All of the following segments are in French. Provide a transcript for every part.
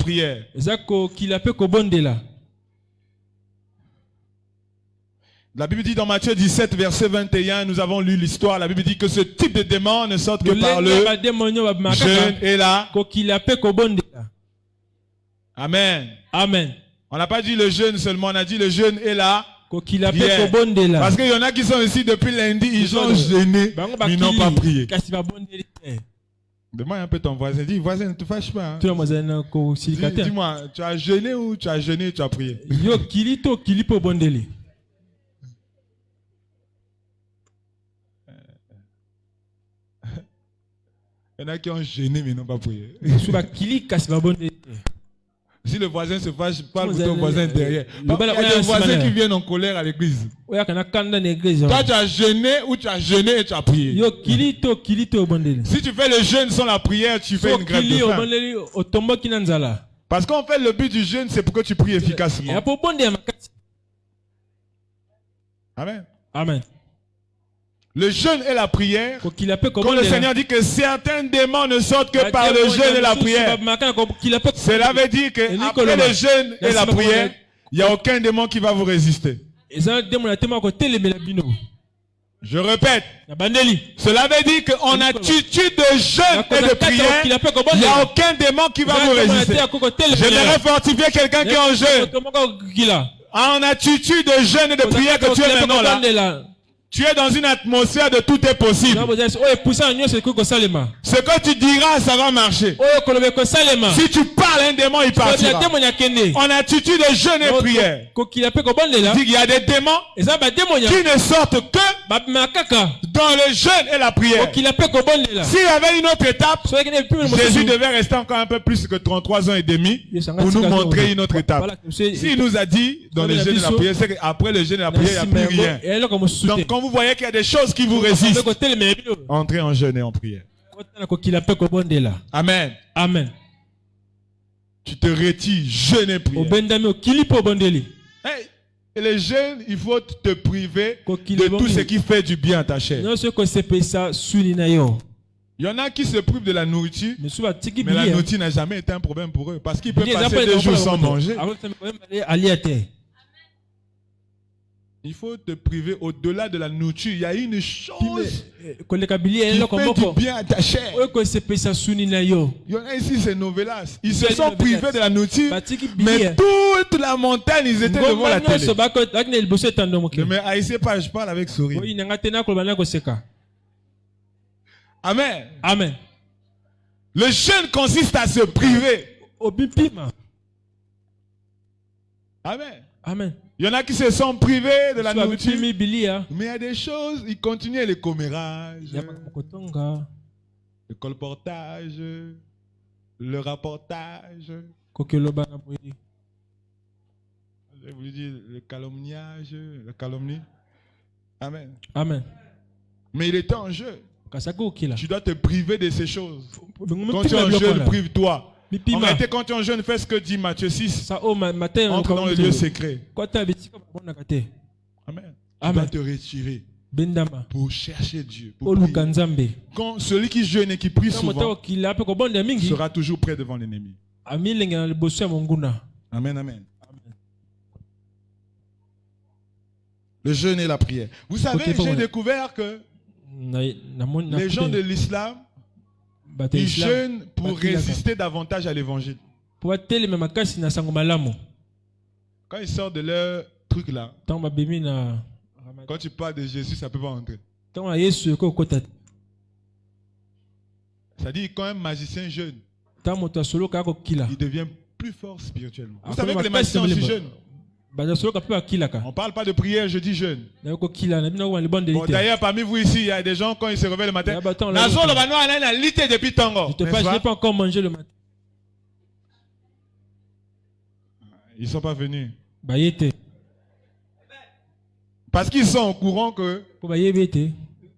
prière. La Bible dit dans Matthieu 17, verset 21, nous avons lu l'histoire. La Bible dit que ce type de démon ne sort que par le jeûne et la. Amen. Amen. On n'a pas dit le jeûne seulement, on a dit le jeûne et la prière. Parce qu'il y en a qui sont ici depuis lundi, ils ont jeûné, mais ils n'ont pas prié. Demande un peu ton voisin. Dis, voisin, ne te fâche pas. Hein. Dis-moi, tu as jeûné ou tu as jeûné et tu as prié? Il y en a qui ont jeûné mais n'ont pas prié. Si le voisin se fâche, parle de ton voisin derrière. Il y a des voisins qui viennent en colère à l'église. Toi, tu as jeûné ou tu as jeûné et tu as prié. Si tu fais le jeûne sans la prière, tu fais une grève de faim. Parce qu'en fait, le but du jeûne, c'est pour que tu pries efficacement. Amen. Amen. Le jeûne et la prière, quand le Seigneur dit que certains démons ne sortent que par le jeûne et la prière, cela veut dire qu'après le jeûne et la prière, il n'y a aucun démon qui va vous résister. Je répète, cela veut dire qu'en attitude de jeûne et de prière, il n'y a aucun démon qui va vous résister. J'aimerais fortifier quelqu'un qui est en jeûne. En attitude de jeûne et de prière que tu es maintenant là. Tu es dans une atmosphère de tout est possible. Ce que tu diras, ça va marcher. Si tu parles, un démon, il partira. En attitude de jeûne et prière. Il y a des démons qui ne sortent que dans le jeûne et la prière. S'il y avait une autre étape, Jésus devait rester encore un peu plus que 33 ans et demi pour nous montrer une autre étape. S'il nous a dit dans le jeûne et la prière, c'est qu'après le jeûne et la prière, il n'y a plus rien. Donc quand vous voyez qu'il y a des choses qui vous résistent, entrez en jeûne et en prière. Amen. Amen. Tu te retires, jeûne et prière. Hey, et les jeûnes, il faut te priver de tout ce qui fait du bien à ta chair. Il y en a qui se privent de la nourriture, mais la nourriture n'a jamais été un problème pour eux, parce qu'ils peuvent passer 2 jours sans manger. Il faut te priver au-delà de la nourriture. Il y a une chose qui fait du bien à ta chair. Il y en a ici, c'est Novelas. Ils se sont privés de la nourriture, mais toute la montagne, ils étaient devant la télé. Mais haïssez pas, je parle avec sourire. Amen. Amen. Le jeûne consiste à se priver. Amen. Amen. Il y en a qui se sont privés de la nourriture. Mais il y a des choses, ils continuent les commérages, le colportage, le rapportage. Je voulais dire le calomniage, la calomnie. Amen. Amen. Mais il est en jeu. Tu dois te priver de ces choses. Quand tu es en jeûne, prive-toi. En réalité, quand tu es en jeûne, fais ce que dit Matthieu 6. Entre dans le lieu secret. Amen. Tu dois te retirer pour chercher Dieu. Pour quand celui qui jeûne et qui prie souvent sera toujours près devant l'ennemi. Amen, amen. Le jeûne et la prière. Vous savez, j'ai découvert que les gens de l'islam, ils jeûnent pour résister davantage à l'évangile. Quand ils sortent de leur truc là, quand tu parles de Jésus, ça ne peut pas entrer. Ça dit quand un magicien jeûne, il devient plus fort spirituellement. Vous savez que les magiciens aussi jeûnent. On ne parle pas de prière, je dis jeûne. Bon, d'ailleurs, parmi vous ici, il y a des gens, quand ils se réveillent le matin, je n'ai pas encore mangé le matin. Ils ne sont pas venus. Parce qu'ils sont au courant que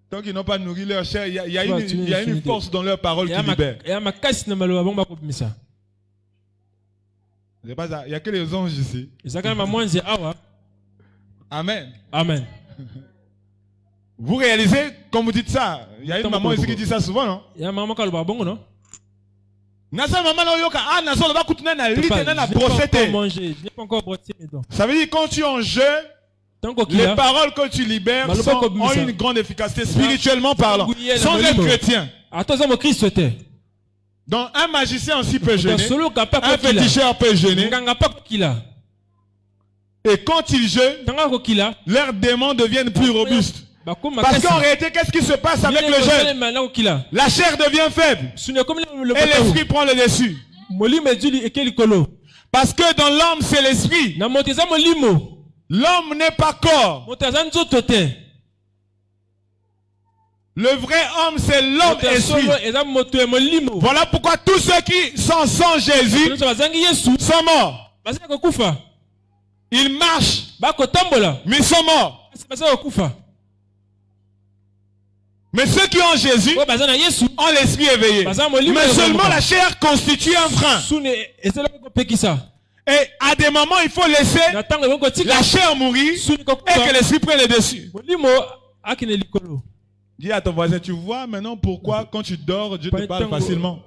tant qu'ils n'ont pas nourri leur chair, il y a une force dans leur parole qui libère. Il n'y a que les anges ici. Amen. Amen. Vous réalisez, quand vous dites ça, il y a une maman ici qui dit ça souvent, non? Ça veut dire quand tu es en jeu, les paroles que tu libères ont une grande efficacité spirituellement parlant, sans être chrétien. Donc un magicien aussi peut jeûner, un féticheur peut jeûner. Et quand ils jeûnent, leurs démons deviennent plus robustes. Parce qu'en réalité, qu'est-ce qui se passe avec le jeûne? La chair devient faible et l'esprit prend le dessus. Parce que dans l'homme, c'est l'esprit. L'homme n'est pas corps. Le vrai homme, c'est l'homme esprit. Voilà pourquoi tous ceux qui sont sans Jésus sont morts. Ils marchent, mais ils sont morts. Mais ceux qui ont Jésus ont l'esprit éveillé. Mais seulement la chair constitue un frein. Et à des moments, il faut laisser la chair mourir et que l'esprit prenne le dessus. Dis à ton voisin, tu vois maintenant pourquoi quand tu dors, Dieu te parle facilement.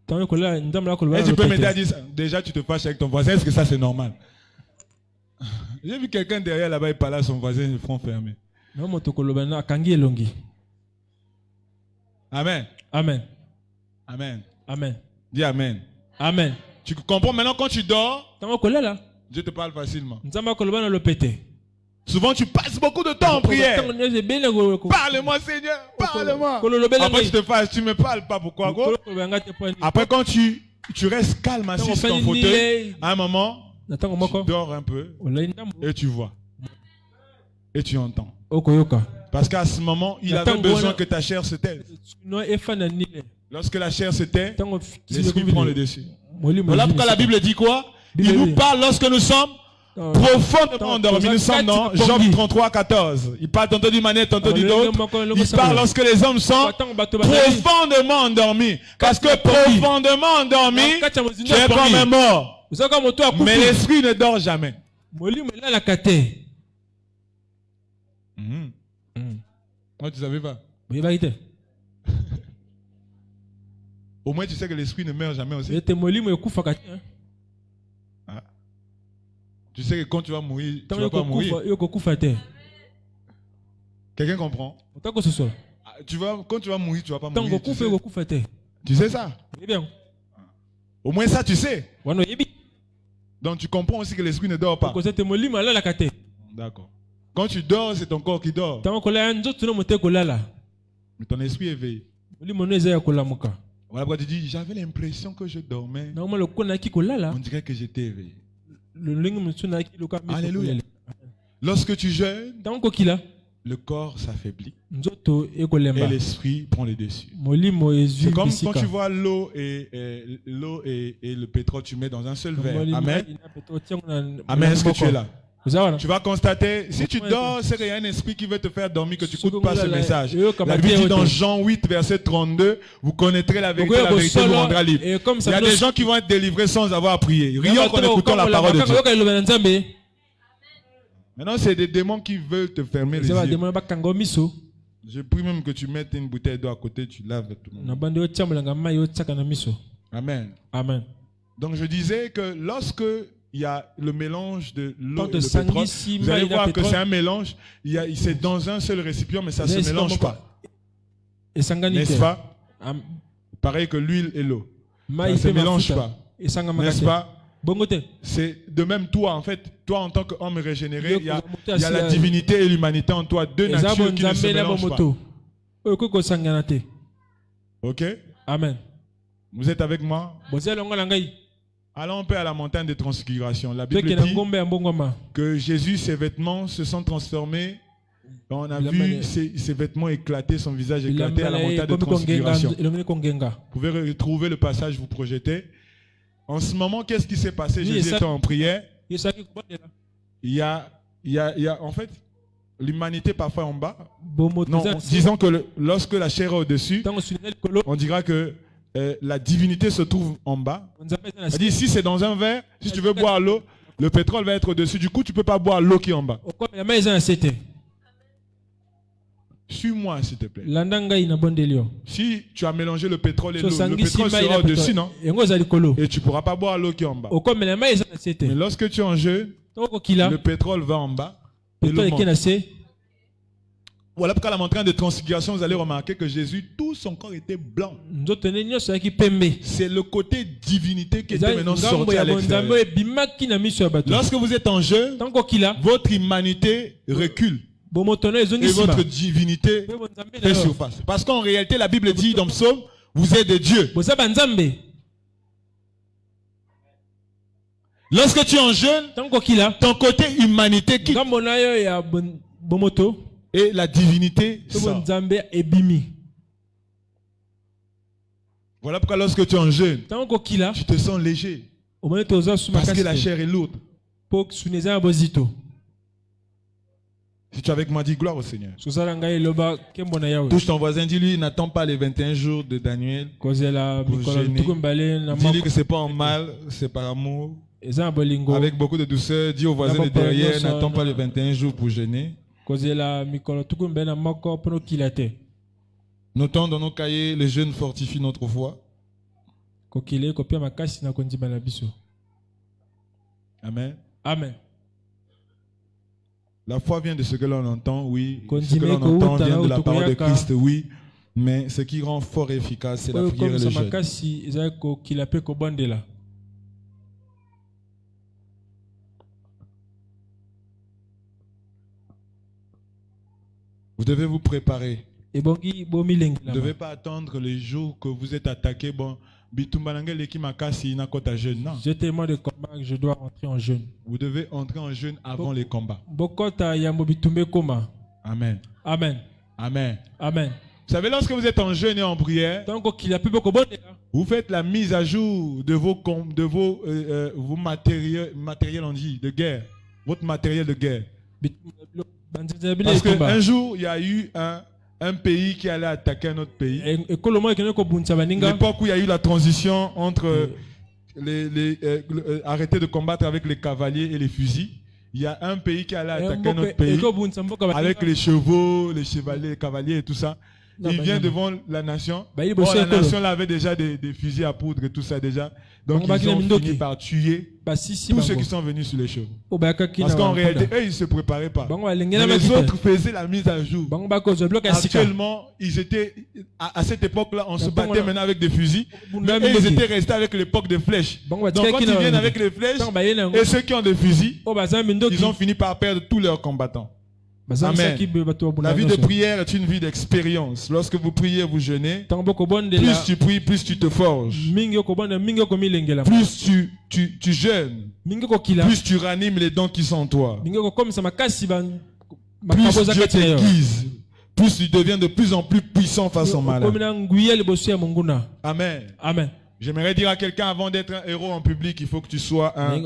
Et tu peux m'aider à dire ça. Déjà, tu te fâches avec ton voisin. Est-ce que ça, c'est normal? J'ai vu quelqu'un derrière là-bas, il parlait à son voisin, le front fermé. Amen. Amen. Amen. Amen. Dis Amen. Amen. Tu comprends maintenant quand tu dors, Dieu te parle facilement. Souvent tu passes beaucoup de temps en prière. Parle-moi Seigneur, parle-moi. Après tu te fâches, tu ne me parles pas. Pourquoi? Après quand tu restes calme assis sur ton fauteuil, à un moment, tu dors un peu et tu vois. Et tu entends. Parce qu'à ce moment, il avait besoin que ta chair se taise. Lorsque la chair se tait, l'esprit prend le dessus. Voilà pourquoi la Bible dit quoi? Il nous parle lorsque nous sommes profondément endormis. Nous sommes dans Job 33, 14. Il parle tantôt d'une manière, tantôt d'une autre. Il parle lorsque les hommes sont profondément endormis. Parce que profondément endormi, tu es comme un mort. Mais l'esprit ne dort jamais. Moi, tu savais pas? Au moins, tu sais que l'esprit ne meurt jamais aussi. Ah. Tu sais que quand tu vas mourir, tu ne vas pas mourir. Quelqu'un comprend? Ah, tu vois, quand tu vas mourir, tu ne vas pas mourir. Tu sais ça? Au moins ça, tu sais. Donc tu comprends aussi que l'esprit ne dort pas. D'accord. Quand tu dors, c'est ton corps qui dort. Mais ton esprit est éveillé. Voilà pourquoi tu dis, j'avais l'impression que je dormais. On dirait que j'étais éveillé. Alléluia. Lorsque tu jeûnes, le corps s'affaiblit et l'esprit prend le dessus. C'est comme quand tu vois l'eau et le pétrole, tu mets dans un seul verre. Amen. Amen. Est-ce que tu es là? Tu vas constater, si tu dors, c'est qu'il y a un esprit qui veut te faire dormir, que tu n'écoutes pas ce message. La Bible dit dans Jean 8, verset 32, vous connaîtrez la vérité vous rendra libre. Il y a des gens qui vont être délivrés sans avoir prié, rien qu'en écoutant la parole de Dieu. Maintenant, c'est des démons qui veulent te fermer les yeux. Je prie même que tu mettes une bouteille d'eau à côté, tu laves tout le monde. Amen. Amen. Donc je disais que lorsque il y a le mélange de l'eau et le pétrole. Vous allez voir que c'est un mélange. C'est dans un seul récipient, mais ça ne se mélange pas. N'est-ce pas? Pareil que l'huile et l'eau. Ça ne se mélange pas. N'est-ce pas? C'est de même toi, en fait. Toi, en tant qu'homme régénéré, il y a la divinité et l'humanité en toi. Deux natures qui ne se mélangent pas. Ok? Amen. Vous êtes avec moi? Allons un peu à la montagne de transfiguration. La Bible dit que Jésus, ses vêtements se sont transformés. On a vu ses vêtements éclater, son visage éclater à la montagne de transfiguration. Vous pouvez retrouver le passage, vous projetez. En ce moment, qu'est-ce qui s'est passé? Jésus était en prière. Il y a en fait, l'humanité parfois en bas. Non, disons que lorsque la chair est au-dessus, on dira que la divinité se trouve en bas. C'est-à-dire, si c'est dans un verre, si tu veux boire l'eau, le pétrole va être au-dessus. Du coup, tu ne peux pas boire l'eau qui est en bas. Suis-moi, s'il te plaît. Si tu as mélangé le pétrole et l'eau, le pétrole sera au-dessus, non? Et tu ne pourras pas boire l'eau qui est en bas. Mais lorsque tu es en jeûne, le pétrole va en bas et l'eau monte. Voilà pourquoi la montagne de transfiguration, vous allez remarquer que Jésus, tout son corps était blanc. C'est le côté divinité qui était maintenant sorti à l'extérieur. Lorsque vous êtes en jeûne, votre humanité recule. Et votre divinité fait surface. Parce qu'en réalité, la Bible dit dans Psaume, vous êtes de Dieu. Lorsque tu es en jeûne, ton côté humanité quitte. Et la divinité sort. Voilà pourquoi lorsque tu es en jeûne, tu te sens léger. Parce que la chair est lourde. Si tu es avec moi, dis gloire au Seigneur. Touche ton voisin, dis-lui, n'attends pas les 21 jours de Daniel pour jeûner. Dis-lui que ce n'est pas en mal, c'est par amour. Avec beaucoup de douceur, dis au voisin de derrière, n'attends pas les 21 jours pour jeûner. Notons dans nos cahiers, le jeûne fortifie notre foi. Amen. Amen. La foi vient de ce que l'on entend, oui. Ce que l'on entend vient de la parole de Christ, oui. Mais ce qui rend fort et efficace, c'est la prière et le jeûne. Vous devez vous préparer. Vous ne devez pas attendre les jours que vous êtes attaqué. Bon, j'ai tellement de combats que je dois entrer en jeûne. Vous devez entrer en jeûne avant les combats. Amen. Amen. Amen. Amen. Vous savez, lorsque vous êtes en jeûne et en prière, vous faites la mise à jour de vos matériels on dit, de guerre. Votre matériel de guerre. Parce qu'un jour, il y a eu un pays qui allait attaquer un autre pays. L'époque où il y a eu la transition entre arrêter de combattre avec les cavaliers et les fusils. Il y a un pays qui allait attaquer un autre pays avec les chevaux, les chevaliers, les cavaliers et tout ça. Il vient devant la nation. La nation là avait déjà des fusils à poudre et tout ça déjà. Donc ils ont fini par tuer tous ceux qui sont venus sur les chevaux. Parce qu'en réalité, eux, ils ne se préparaient pas. Mais les autres faisaient la mise à jour. Actuellement, ils étaient, à cette époque-là, on se battait maintenant avec des fusils. Mais eux, ils étaient restés avec l'époque des flèches. Donc quand ils viennent avec les flèches, et ceux qui ont des fusils, ils ont fini par perdre tous leurs combattants. Amen. La vie de prière est une vie d'expérience. Lorsque vous priez, vous jeûnez. Plus tu pries, plus tu te forges. Plus tu jeûnes. Plus tu ranimes les dons qui sont en toi. Plus Dieu t'aiguise. Plus tu deviens de plus en plus puissant face au malin. Amen. Amen. J'aimerais dire à quelqu'un, avant d'être un héros en public, il faut que tu sois un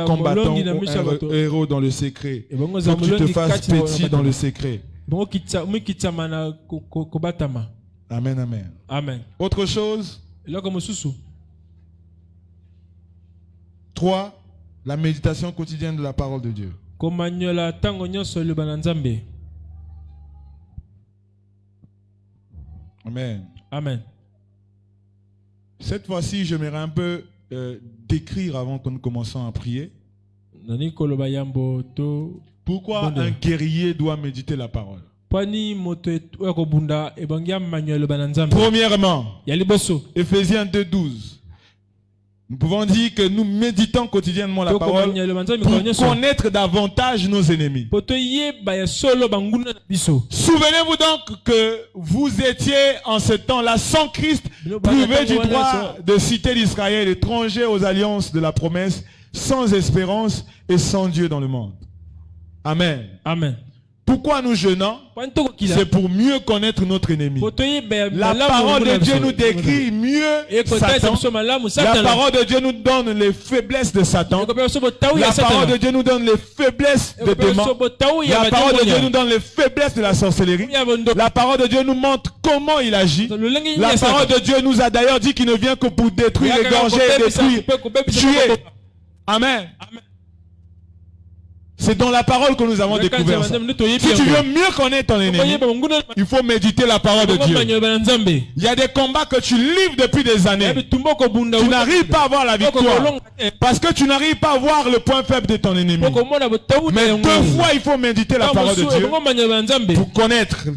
combattant ou un héros dans le secret. Il faut que tu te fasses petit dans le secret. Amen, amen. Amen. Autre chose. 3. La méditation quotidienne de la parole de Dieu. Amen. Amen. Cette fois-ci, j'aimerais un peu décrire avant que nous commençons à prier. Pourquoi un guerrier doit méditer la parole? Premièrement, Ephésiens 2:12. Nous pouvons dire que nous méditons quotidiennement la parole pour connaître davantage nos ennemis. Souvenez-vous donc que vous étiez en ce temps-là sans Christ, privés du droit de cité d'Israël, étrangers aux alliances de la promesse, sans espérance et sans Dieu dans le monde. Amen. Amen. Pourquoi nous jeûnons? C'est pour mieux connaître notre ennemi. La parole de Dieu nous décrit mieux Satan. La parole de Dieu nous donne les faiblesses de Satan. La parole de Dieu nous donne les faiblesses des démons. La parole de Dieu nous donne les faiblesses de la sorcellerie. La parole de Dieu nous montre comment il agit. La parole de Dieu nous a d'ailleurs dit qu'il ne vient que pour détruire, égorger, détruire, tuer. Amen. C'est dans la parole que nous avons découvert ça. Si tu veux mieux connaître ton ennemi, il faut méditer la parole de Dieu. Il y a des combats que tu livres depuis des années. Tu n'arrives pas à voir la victoire. Parce que tu n'arrives pas à voir le point faible de ton ennemi. Mais 2 fois, il faut méditer la parole de Dieu pour connaître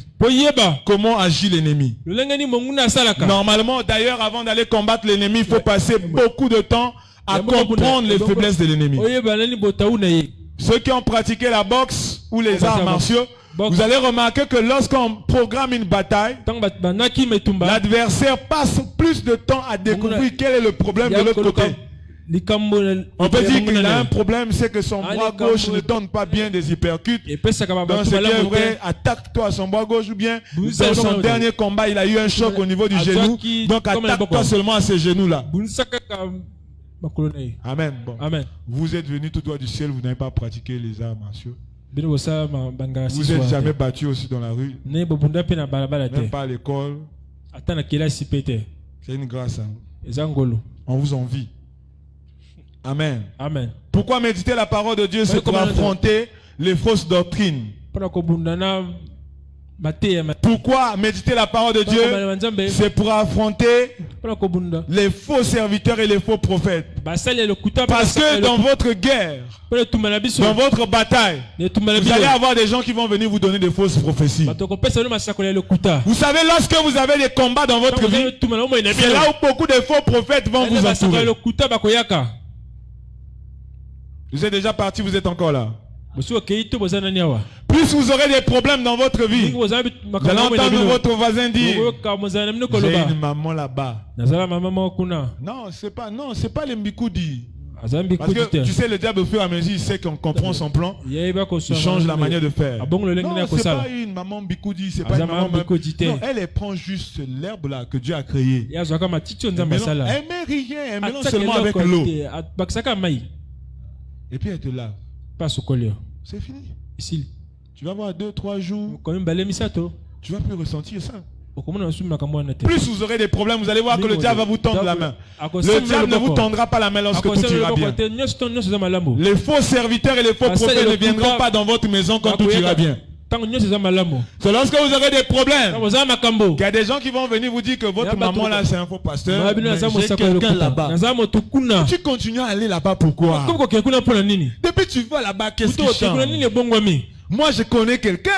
comment agit l'ennemi. Normalement, d'ailleurs, avant d'aller combattre l'ennemi, il faut passer beaucoup de temps à comprendre les faiblesses de l'ennemi. Ceux qui ont pratiqué la boxe ou les arts martiaux, vous allez remarquer que lorsqu'on programme une bataille, l'adversaire passe plus de temps à découvrir quel est le problème de l'autre côté. On peut dire qu'il a un problème, c'est que son bras gauche ne donne pas bien des hypercutes. Donc ce qui est vrai, attaque-toi son bras gauche ou bien dans son dernier combat, il a eu un choc au niveau du genou. Donc attaque-toi seulement à ces genoux-là. Amen. Bon. Amen. Vous êtes venu tout droit du ciel, vous n'avez pas pratiqué les arts martiaux. Vous n'êtes jamais battu aussi dans la rue. Même pas à l'école. C'est une grâce. Hein. On vous envie. Amen. Amen. Pourquoi méditer la parole de Dieu? C'est pour affronter les fausses doctrines. Pourquoi méditer la parole de Dieu? C'est pour affronter les faux serviteurs et les faux prophètes. Parce que dans votre guerre, dans votre bataille, vous allez avoir des gens qui vont venir vous donner des fausses prophéties. Vous savez, lorsque vous avez des combats dans votre vie, c'est là où beaucoup de faux prophètes vont vous entourer. Vous êtes déjà parti, vous êtes encore là. Plus vous aurez des problèmes dans votre vie, vous allez entendre votre voisin dire: j'ai une maman là-bas. Non, c'est pas les Mbikoudi. Parce que tu sais, le diable au fur et à mesure, il sait qu'on comprend son plan, il change la manière de faire. Non, c'est pas une maman Mbikoudi, c'est pas une maman Mbikoudi. Non, elle prend juste l'herbe là que Dieu a créée. Elle met rien, elle mélange seulement avec l'eau. Et puis elle te lave. C'est fini. Ici. Tu vas voir 2-3 jours. Tu vas plus ressentir ça. Plus vous aurez des problèmes, vous allez voir que le diable va vous tendre la main. Le diable ne vous tendra pas la main lorsque tout ira bien. Les faux serviteurs et les faux prophètes ne viendront pas dans votre maison quand tout ira bien. C'est lorsque vous aurez des problèmes qu'il y a des gens qui vont venir vous dire que votre maman là c'est un faux pasteur, mais j'ai quelqu'un là-bas. Tu continues à aller là-bas, pourquoi? Depuis tu vas là-bas, qu'est-ce qui change? Moi je connais quelqu'un.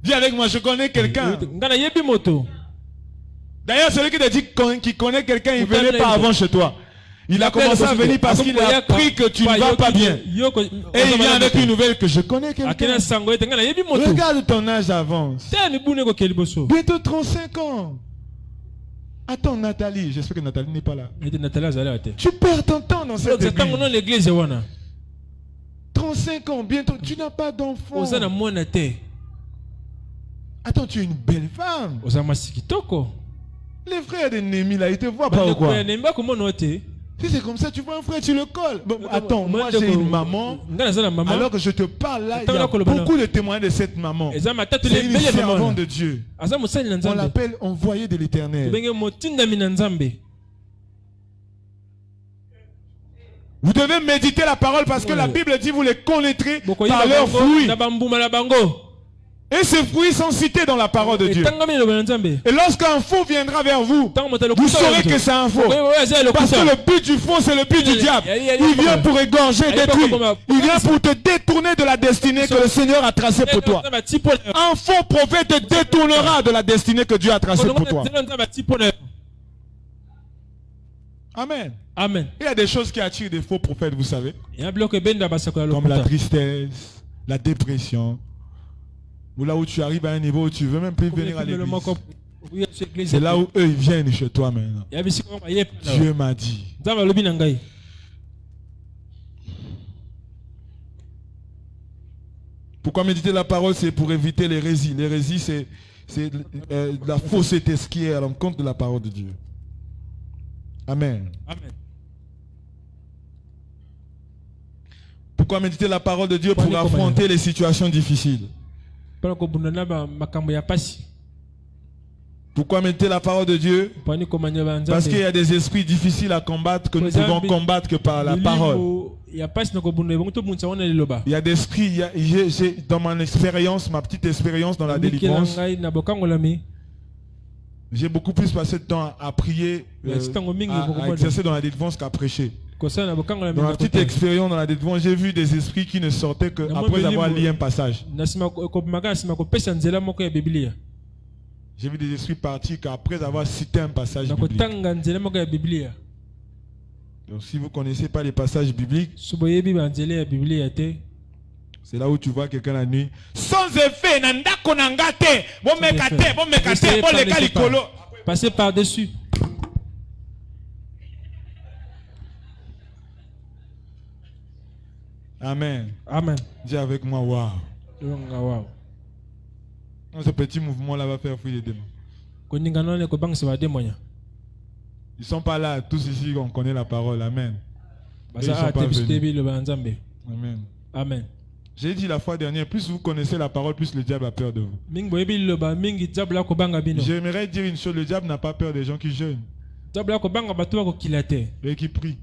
Dis avec moi, je connais quelqu'un. D'ailleurs celui qui te dit qu'il connaît quelqu'un, il ne venait pas avant chez toi. Il a commencé à venir parce qu'il a appris que tu ne vas pas bien. Et il vient avec une nouvelle que je connais quelqu'un. Regarde ton âge avance. Bientôt 35 ans. Attends, Nathalie. J'espère que Nathalie n'est pas là. Tu perds ton temps dans cette église. 35 ans, bientôt. Tu n'as pas d'enfant. Attends, tu es une belle femme. Les frères de Némi là, ils te voient pas ou quoi? Si c'est comme ça, tu vois un frère, tu le colles. Bon, attends, moi j'ai une maman. Alors que je te parle là, il y a beaucoup de témoins de cette maman. C'est une servante de Dieu. On l'appelle envoyée de l'Éternel. Vous devez méditer la parole parce que la Bible dit vous les connaîtrez par leurs fruits. Et ces fruits sont cités dans la parole de Dieu. Et lorsqu'un faux viendra vers vous, vous saurez que c'est un faux. Parce que le but du faux, c'est le but du diable. Il vient pour égorger, détruire. Il vient pour te détourner de la destinée que le Seigneur a tracée pour toi. Un faux prophète te détournera de la destinée que Dieu a tracée pour toi. Amen. Amen. Il y a des choses qui attirent des faux prophètes, vous savez. Comme la tristesse, la dépression. Ou là où tu arrives à un niveau où tu ne veux même plus venir à l'église. C'est là où eux ils viennent chez toi maintenant. Dieu m'a dit. Pourquoi méditer la parole? C'est pour éviter l'hérésie. L'hérésie c'est la fausseté, ce qui est à l'encontre de la parole de Dieu. Amen. Amen. Pourquoi méditer la parole de Dieu? Pour affronter les situations difficiles. Pourquoi mettez la parole de Dieu? Parce qu'il y a des esprits difficiles à combattre que nous pouvons combattre que par la parole. Il y a des esprits, dans mon expérience, ma petite expérience dans la délivrance, j'ai beaucoup plus passé de temps à prier, à exercer dans la délivrance qu'à prêcher. Dans ma petite expérience dans la délivrance, j'ai vu des esprits qui ne sortaient qu'après avoir lu un passage. J'ai vu des esprits partir qu'après avoir cité un passage biblique. Donc si vous ne connaissez pas les passages bibliques, c'est là où tu vois quelqu'un la nuit. Sans effet, passez par-dessus. Amen. Amen. Dis avec moi, waouh. Wow. Ce petit mouvement-là va faire fuir les démons. Ils ne sont pas là, tous ici, on connaît la parole. Amen. Ils sont pas venus. Amen. Amen. J'ai dit la fois dernière, plus vous connaissez la parole, plus le diable a peur de vous. J'aimerais dire une chose, le diable n'a pas peur des gens qui jeûnent et qui prient.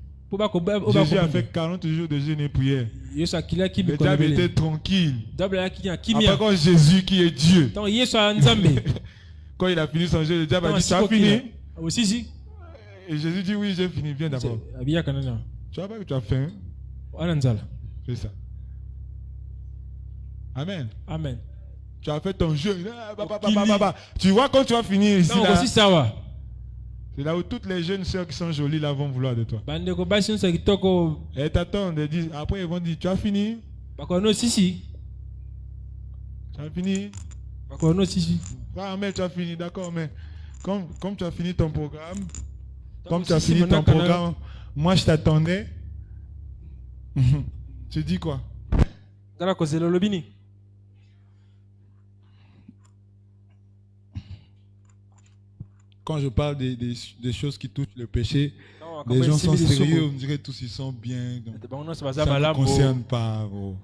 Jésus a fait 40 jours de jeûne et prière. Le diable était tranquille. Après, quand Jésus qui est Dieu, quand il a fini son jeûne, le diable a dit, tu as fini? Et Jésus dit, oui, j'ai fini, viens d'abord. Tu vois pas que tu as faim? C'est ça. Amen. Amen. Tu as fait ton jeûne. Tu vois quand tu vas finir ici là, c'est là où toutes les jeunes sœurs qui sont jolies là vont vouloir de toi. Et t'attends de dire, après ils vont dire, tu as fini? Tu as fini? Ah mais tu as fini, d'accord, mais comme tu as fini ton programme, moi je t'attendais. Tu dis quoi? Quand je parle des choses qui touchent le péché, les gens sont sérieux, on dirait tous ils sont bien. Donc, ça ne me concerne pas. Oh.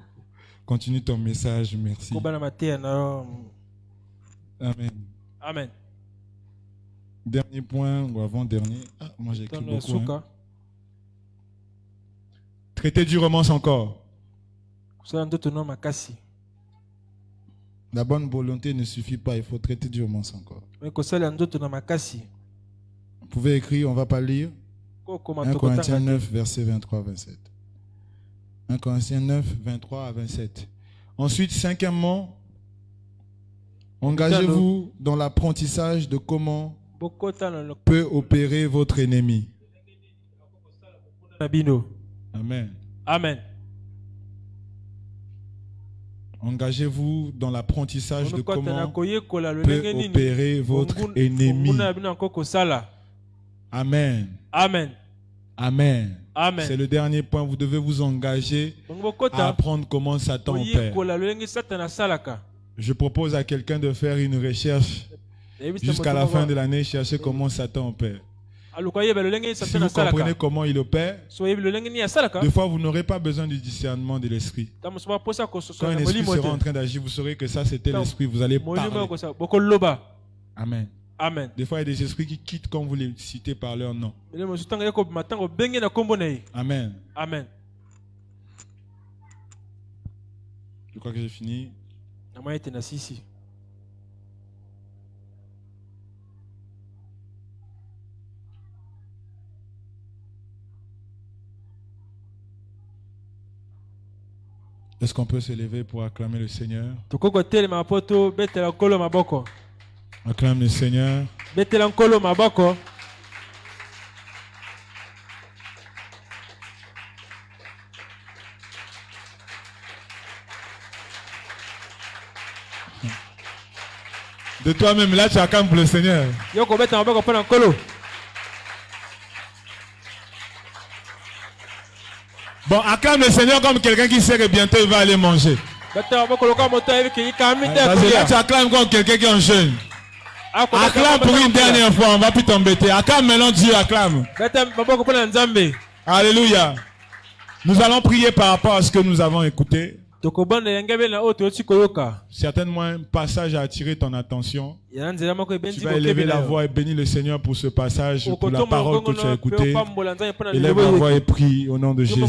Continue ton message, merci. Amen. Amen. Dernier point, ou avant-dernier. Ah, moi j'ai écrit beaucoup. Hein. Traiter du romance encore. La bonne volonté ne suffit pas, il faut traiter du romance encore. Vous pouvez écrire, on ne va pas lire. 1 Corinthiens 9, verset 23 à 27. 1 Corinthiens 9, 23 à 27. Ensuite, cinquièmement, engagez-vous dans l'apprentissage de comment peut opérer votre ennemi. Amen. Amen. Engagez-vous dans l'apprentissage de comment peut opérer votre ennemi. Amen. Amen. Amen. Amen. C'est le dernier point. Vous devez vous engager à apprendre comment Satan opère. Je propose à quelqu'un de faire une recherche jusqu'à la fin de l'année, chercher comment Satan opère. Si vous comprenez comment il opère, des fois vous n'aurez pas besoin du discernement de l'esprit. Quand un esprit sera en train d'agir, vous saurez que ça c'était l'esprit, vous allez parler. Amen. Amen. Des fois il y a des esprits qui quittent quand vous les citez par leur nom. Amen. Amen. Je crois que j'ai fini. Est-ce qu'on peut se lever pour acclamer le Seigneur? Acclame le Seigneur. De toi-même, là tu acclames pour le Seigneur. Bon, acclame le Seigneur comme quelqu'un qui sait que bientôt il va aller manger. Parce que là tu acclames comme quelqu'un qui est en jeûne. Acclame pour une dernière fois, on ne va plus t'embêter. Acclame maintenant Dieu, acclame. Alléluia. Nous allons prier par rapport à ce que nous avons écouté. Certainement, un passage a attiré ton attention. Tu vas élever la voix et bénir le Seigneur pour ce passage, pour la parole que tu as écoutée. Élève la voix et prie au nom de Jésus.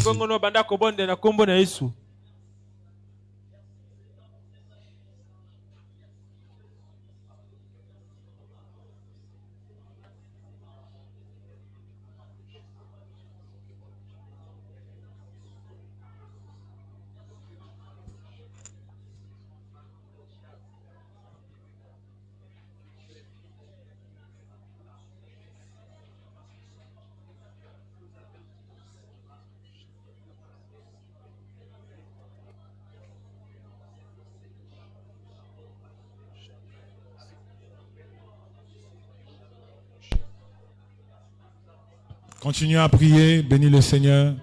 Continue à prier, bénis le Seigneur.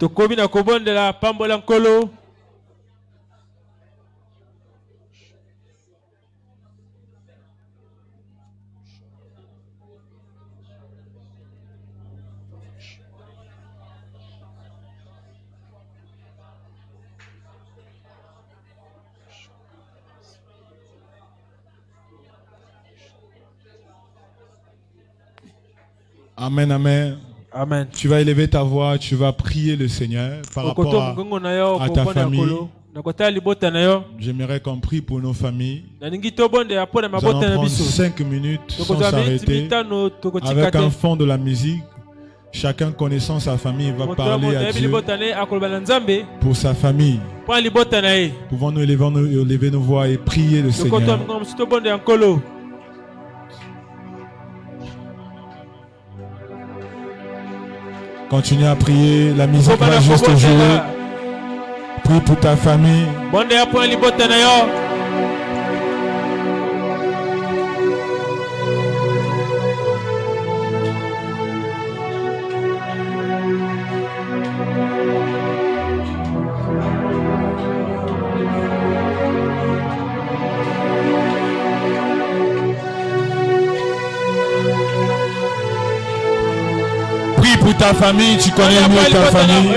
Amen, amen. Amen. Tu vas élever ta voix, tu vas prier le Seigneur par rapport à ta famille. J'aimerais qu'on prie pour nos familles. Nous allons prendre 5 minutes sans s'arrêter avec un fond de la musique. Chacun connaissant sa famille va parler à Dieu pour sa famille. Pouvons-nous élever nos voix et prier le Seigneur. Continue à prier, la musique va juste jouer. Prie pour ta famille. Pour ta famille, tu connais mieux ta famille.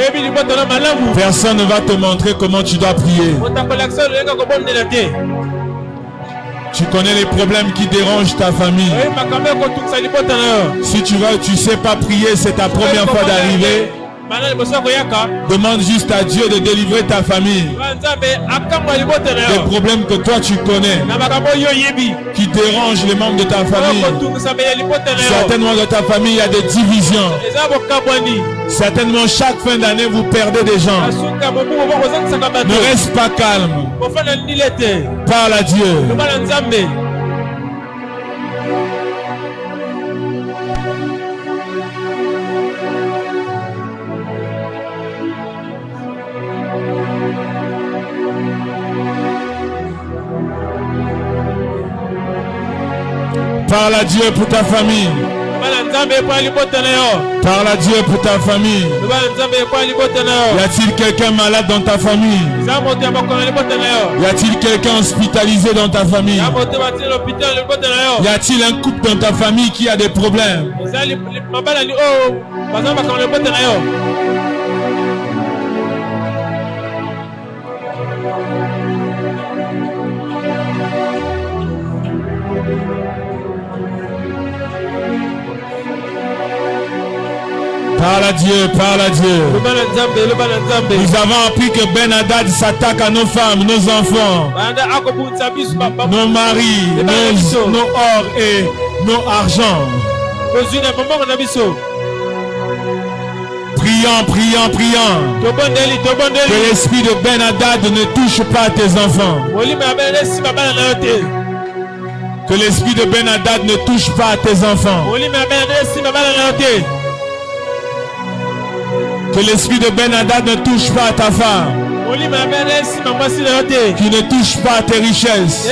Personne ne va te montrer comment tu dois prier. Tu connais les problèmes qui dérangent ta famille. Si tu sais pas prier, c'est ta première fois d'arriver. Demande juste à Dieu de délivrer ta famille des problèmes que toi tu connais qui dérangent les membres de ta famille. Certainement dans ta famille il y a des divisions. Certainement chaque fin d'année vous perdez des gens. Ne reste pas calme. Parle à Dieu. Parle à Dieu pour ta famille. Parle à Dieu pour ta famille. Y a-t-il quelqu'un malade dans ta famille? Y a-t-il quelqu'un hospitalisé dans ta famille? Y a-t-il un couple dans ta famille qui a des problèmes? Parle à Dieu, parle à Dieu. Nous avons appris que Ben Hadad s'attaque à nos femmes, nos enfants, nos maris, nos or et nos argent. Prions, prions, prions. Que l'esprit de Ben Hadad ne touche pas tes enfants. Que l'esprit de Ben Hadad ne touche pas tes enfants. Que l'esprit de Ben Hadad ne touche pas à ta femme. Qui ne touche pas à tes richesses.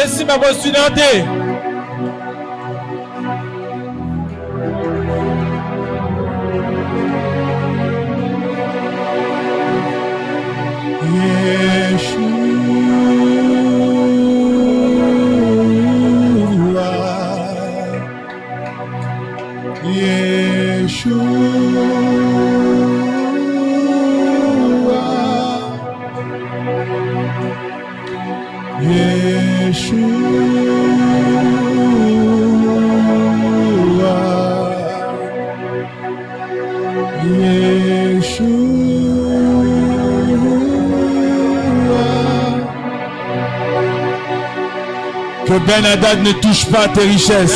Que Ben-Hadad ne touche pas tes richesses.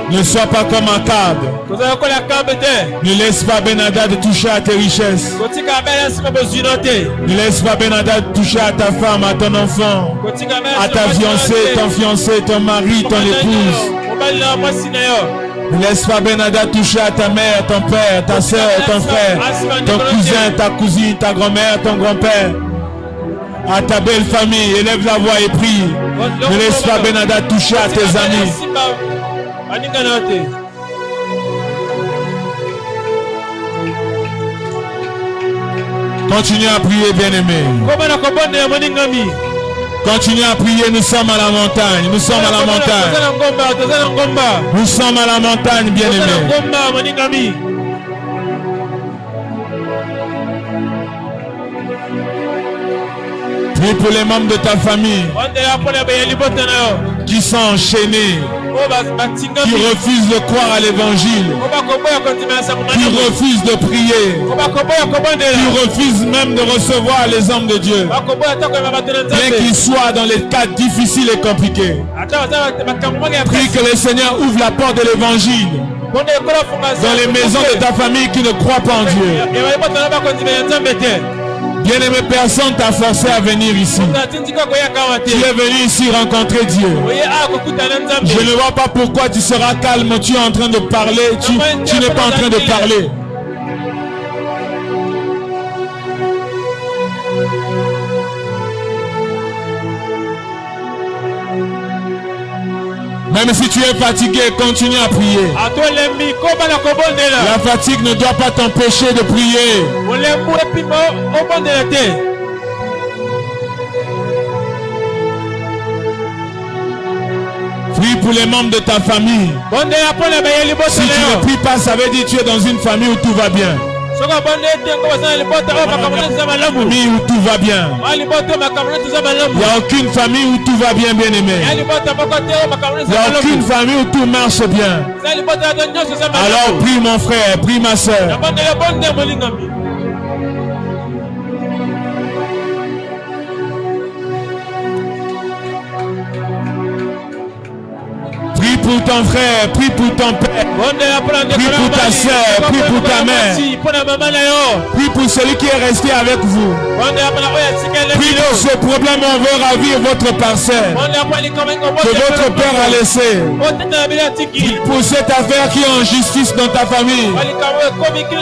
Ne sois pas comme Akab. Ne laisse pas Ben-Hadad toucher à tes richesses. Ne laisse pas Ben-Hadad toucher à ta femme, à ton enfant, à ta fiancée, ton fiancé, ton mari, ton épouse. Ne laisse pas Ben-Hadad toucher à ta mère, ton père, ta soeur, ton frère, ton cousin, ta cousine, ta grand-mère, ton grand-père. À ta belle famille, élève la voix et prie. Ne laisse pas Ben-Hadad toucher à tes amis. Continue à prier, bien-aimé. Continue à prier, nous sommes à la montagne. Nous sommes à la montagne. Nous sommes à la montagne, bien-aimé. Prie pour les membres de ta famille qui sont enchaînés, qui refusent de croire à l'évangile, qui refusent de prier, qui refusent même de recevoir les hommes de Dieu, bien qu'ils soient dans les cas difficiles et compliqués. Prie que le Seigneur ouvre la porte de l'évangile dans les maisons de ta famille qui ne croient pas en Dieu. Bien-aimé, personne t'a forcé à venir ici. Tu es venu ici rencontrer Dieu. Je ne vois pas pourquoi tu seras calme. Tu es en train de parler. Tu n'es pas en train de parler. Même si tu es fatigué, continue à prier. La fatigue ne doit pas t'empêcher de prier. Prie pour les membres de ta famille. Si tu ne pries pas, ça veut dire que tu es dans une famille où tout va bien. Où tout va bien. Il n'y a aucune famille où tout va bien, bien-aimé. Il n'y a aucune famille où tout marche bien. Alors prie mon frère, prie ma soeur. Prie pour ton frère, prie pour ton père, prie pour ta soeur, prie pour ta mère, prie pour celui qui est resté avec vous. Prie que ce problème on veut ravir votre parcelle que votre père a laissé. Prie pour cette affaire qui est en justice dans ta famille,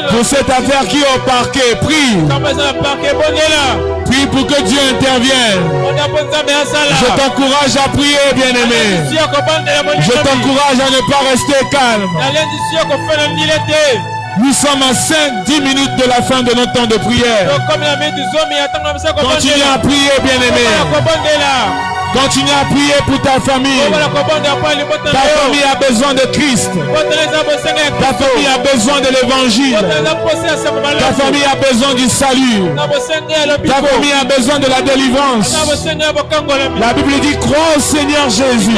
pour cette affaire qui est au parquet. Prie. Prie pour que Dieu intervienne. Je t'encourage à prier, bien-aimé. Je t'encourage à ne pas rester calme. Nous sommes à 5-10 minutes de la fin de notre temps de prière. Continue à prier, bien-aimé. Continue à prier pour ta famille. Ta famille a besoin de Christ. Ta famille a besoin de l'évangile. Ta famille a besoin du salut. Ta famille a besoin de la délivrance. La Bible dit, crois au Seigneur Jésus.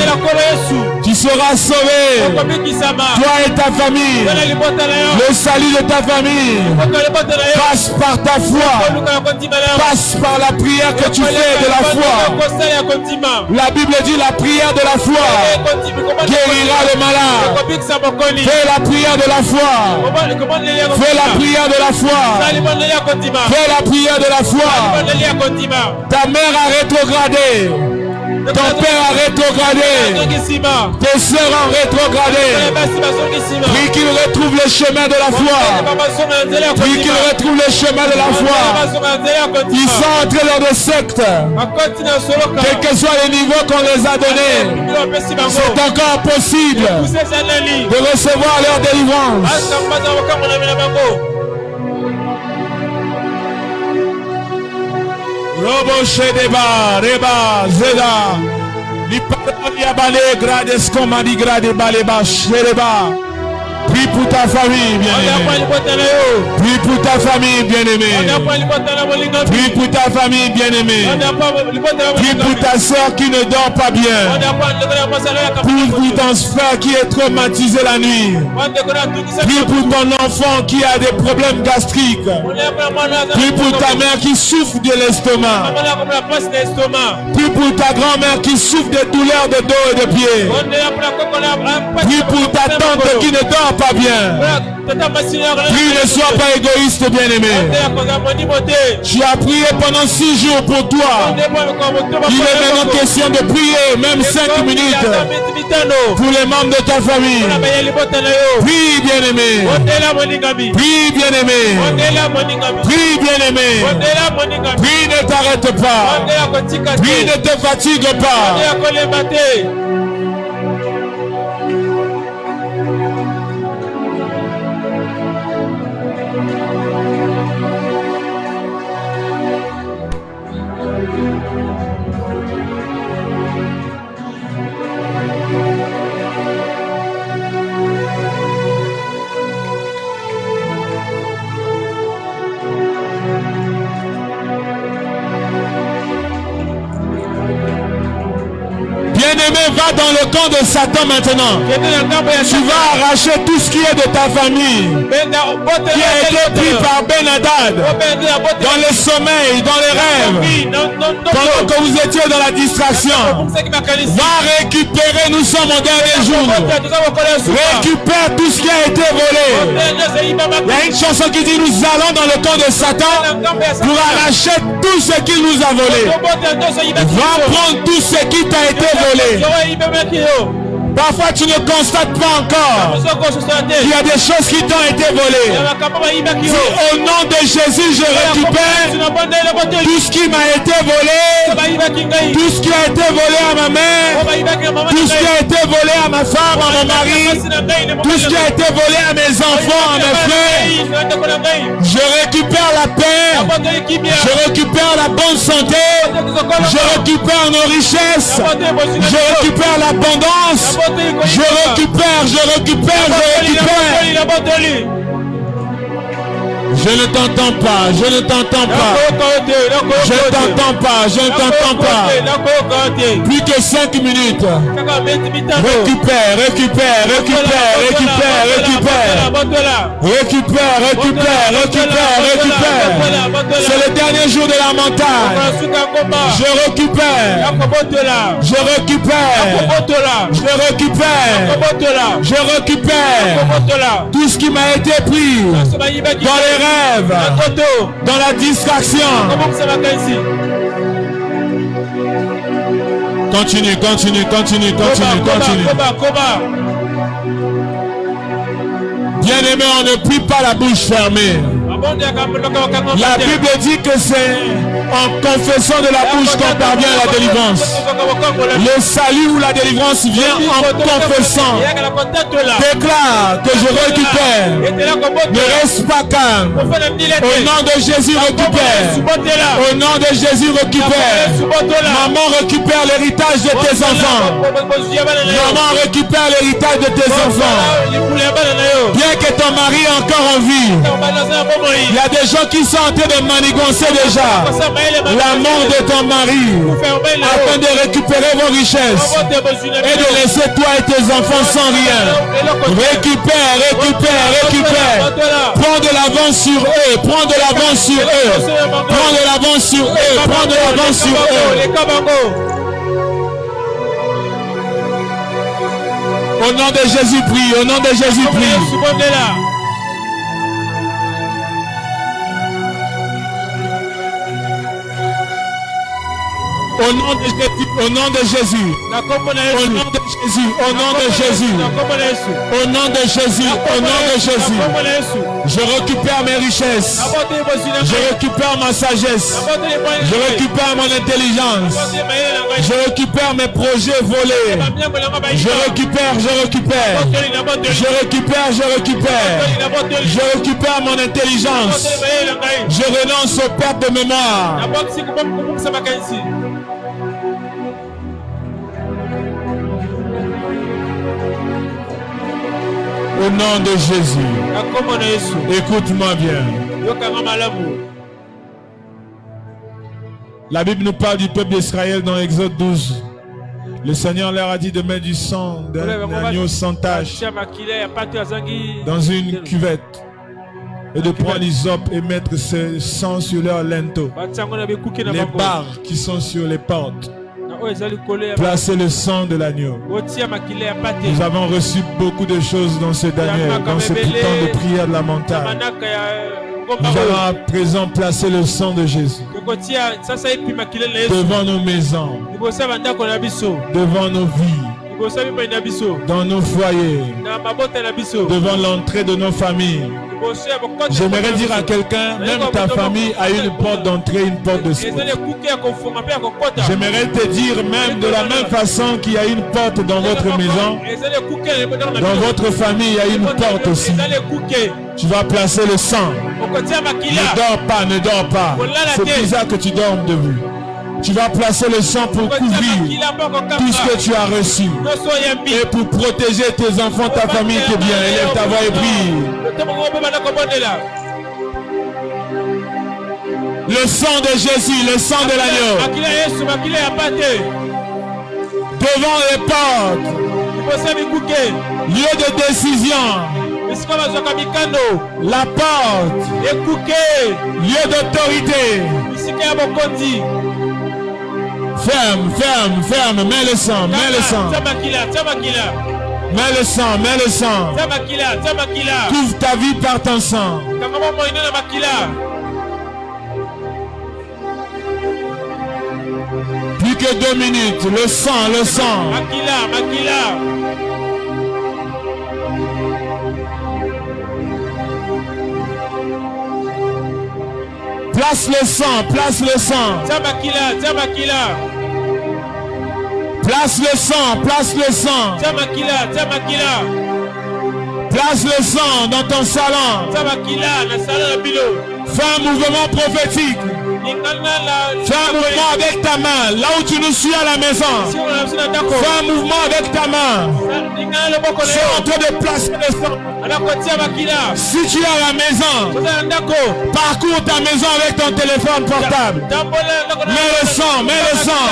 Tu seras sauvé. Toi et ta famille. Le salut de ta famille passe par ta foi. Passe par la prière que tu fais de la foi. La Bible dit la prière de la foi guérira le malade. Fais la prière de la foi. Fais la prière de la foi. Fais la prière de la foi. Ta mère a rétrogradé. Ton père a rétrogradé. Tes soeurs ont rétrogradé. Prie qu'il retrouve le chemin de la foi. Prie qu'il retrouve le chemin de la foi. Ils sont entrés dans des sectes. Quel que soit le niveau qu'on les a donnés, c'est encore possible de recevoir leur délivrance. Robo Shedeba, Reba, Zeda, Lipadia Bale, Grades Comadi Grade Baleba, Shedeba, Prie pour ta famille, bien-aimée. Prie pour ta famille, bien-aimée. Prie pour ta famille, bien-aimée. Prie pour ta soeur qui ne dort pas bien. Prie pour ton frère qui est traumatisé la nuit. Prie pour ton enfant qui a des problèmes gastriques. Prie pour ta mère qui souffre de l'estomac. Prie pour ta grand-mère qui souffre de douleurs de dos et de pieds. Prie pour ta tante qui ne dort pas bien. Prie, ne sois pas égoïste, bien-aimé. Tu as prié pendant 6 jours pour toi. Il est maintenant question de prier, même 5 minutes, pour les membres de ta famille. Prie, bien-aimé. Prie, bien-aimé. Prie, bien-aimé. Prie, ne t'arrête pas. Prie, ne te fatigue pas. Bien-aimé, va dans le camp de Satan maintenant. Tu vas arracher tout ce qui est de ta famille, qui a été pris par Ben-Hadad dans le sommeil, dans les rêves, pendant que vous étiez dans la distraction. Va récupérer, nous sommes au dernier jour. Récupère tout ce qui a été volé. Il y a une chanson qui dit: nous allons dans le camp de Satan pour arracher tout ce qu'il nous a volé. Va prendre tout ce qui t'a été volé. Parfois tu ne constates pas encore qu'il y a des choses qui t'ont été volées. Au nom de Jésus, je récupère tout ce qui m'a été volé, tout ce qui a été volé à ma mère, tout ce qui a été volé à ma femme, à mon mari, tout ce qui a été volé à mes enfants, à mes frères. Je récupère la paix, je récupère la bonne santé, je récupère nos richesses, je récupère l'abondance. Je récupère. Je ne t'entends pas. Je ne t'entends pas. Plus que 5 minutes. Récupère. C'est le dernier jour de la montagne. Je récupère. Tout ce qui m'a été pris dans les rêves, dans la distraction. Continue. Bien-aimé, on ne prie pas la bouche fermée. La Bible dit que c'est en confessant de la bouche qu'on parvient à la délivrance. Le salut ou la délivrance vient en confessant. Déclare que je récupère. Ne reste pas calme. Au nom de Jésus, récupère. Au nom de Jésus, récupère. Maman, récupère l'héritage de tes enfants. Maman, récupère l'héritage de tes enfants. Bien que ton mari est encore en vie, il y a des gens qui sont en train de manigancer déjà la mort de ton mari afin de récupérer vos richesses et de laisser toi et tes enfants sans rien. Récupère. Prends de l'avance sur eux. Prends de l'avance sur eux. Au nom de Jésus, prie. Au nom de Jésus, prie. Au nom de Jésus, au nom de Jésus, au nom de Jésus, au nom de Jésus, au nom de Jésus, au nom de Jésus, je récupère mes richesses, je récupère ma sagesse, je récupère mon intelligence, je récupère mes projets volés, je récupère, je récupère mon intelligence, je renonce aux pertes de mémoire. Au nom de Jésus. Écoute-moi bien. La Bible nous parle du peuple d'Israël dans Exode 12. Le Seigneur leur a dit de mettre du sang d'un agneau sans tache dans une cuvette et de prendre l'hysope et mettre ce sang sur leur linteau. Les barres qui sont sur les portes. Placez le sang de l'agneau. Nous avons reçu beaucoup de choses dans ce dernier, dans ce petit temps de prière de la montagne. Nous allons à présent placer le sang de Jésus devant nos maisons, devant nos vies, dans nos foyers, devant l'entrée de nos familles. J'aimerais dire à quelqu'un, même ta famille a une porte d'entrée, une porte de sortie. J'aimerais te dire, même de la même façon qu'il y a une porte dans votre maison, dans votre famille, il y a une porte aussi. Tu vas placer le sang. Ne dors pas, ne dors pas. C'est bizarre que tu dormes debout. Tu vas placer le sang pour couvrir tout ce que tu as reçu et pour protéger tes enfants, ta famille qui est bien. Élève ta voix et prie. Le sang de Jésus, le sang de l'agneau. Devant les portes, lieu de décision. La porte, lieu d'autorité. Ferme, ferme, ferme, mets le sang, mets le sang. Mets le sang, mets le sang. Couvre ta vie par ton sang. Plus que 2 minutes, le sang, le sang. Place le sang, place le sang. Place le sang, place le sang. Place le sang dans ton salon. Fais un mouvement prophétique. Fais un mouvement avec ta main. Là où tu nous suis à la maison. Fais un mouvement avec ta main. C'est en train de placer le sang. Si tu es à la maison, parcours ta maison avec ton téléphone portable. Mets le sang, mets le sang.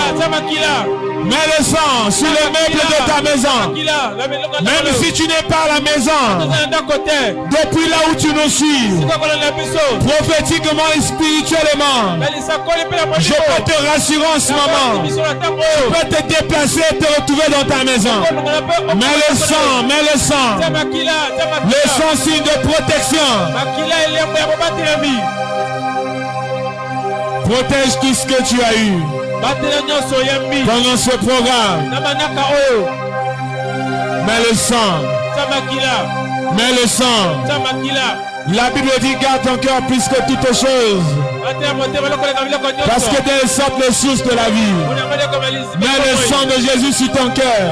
Mets le sang sur les meubles de ta maison. Même si tu n'es pas à la maison, depuis là où tu nous suis, prophétiquement et spirituellement, je peux te rassurer en ce moment. Tu peux te déplacer et te retrouver dans ta maison. Mets le sang, mets le sang. Le sang, signe de protection. Protège tout ce que tu as eu pendant ce programme. Mets le sang. Mets le sang. La Bible dit garde ton cœur plus que toutes choses. Parce que d'elle sortent les sources de la vie. Mets le sang de Jésus sur ton cœur.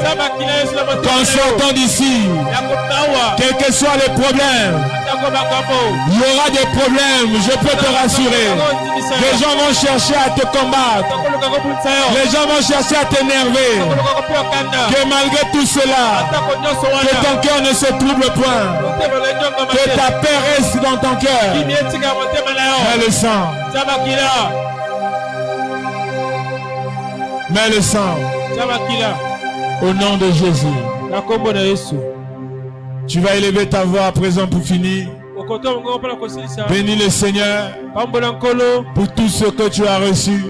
Qu'en sortant d'ici, quels que soient les problèmes, il y aura des problèmes, je peux te rassurer. Les gens vont chercher à te combattre. Les gens vont chercher à t'énerver. Que malgré tout cela, que ton cœur ne se trouble point. Que ta paix reste dans ton cœur. Mets le sang. Mets le sang. Au nom de Jésus. Tu vas élever ta voix à présent pour finir. Bénis le Seigneur pour tout ce que tu as reçu.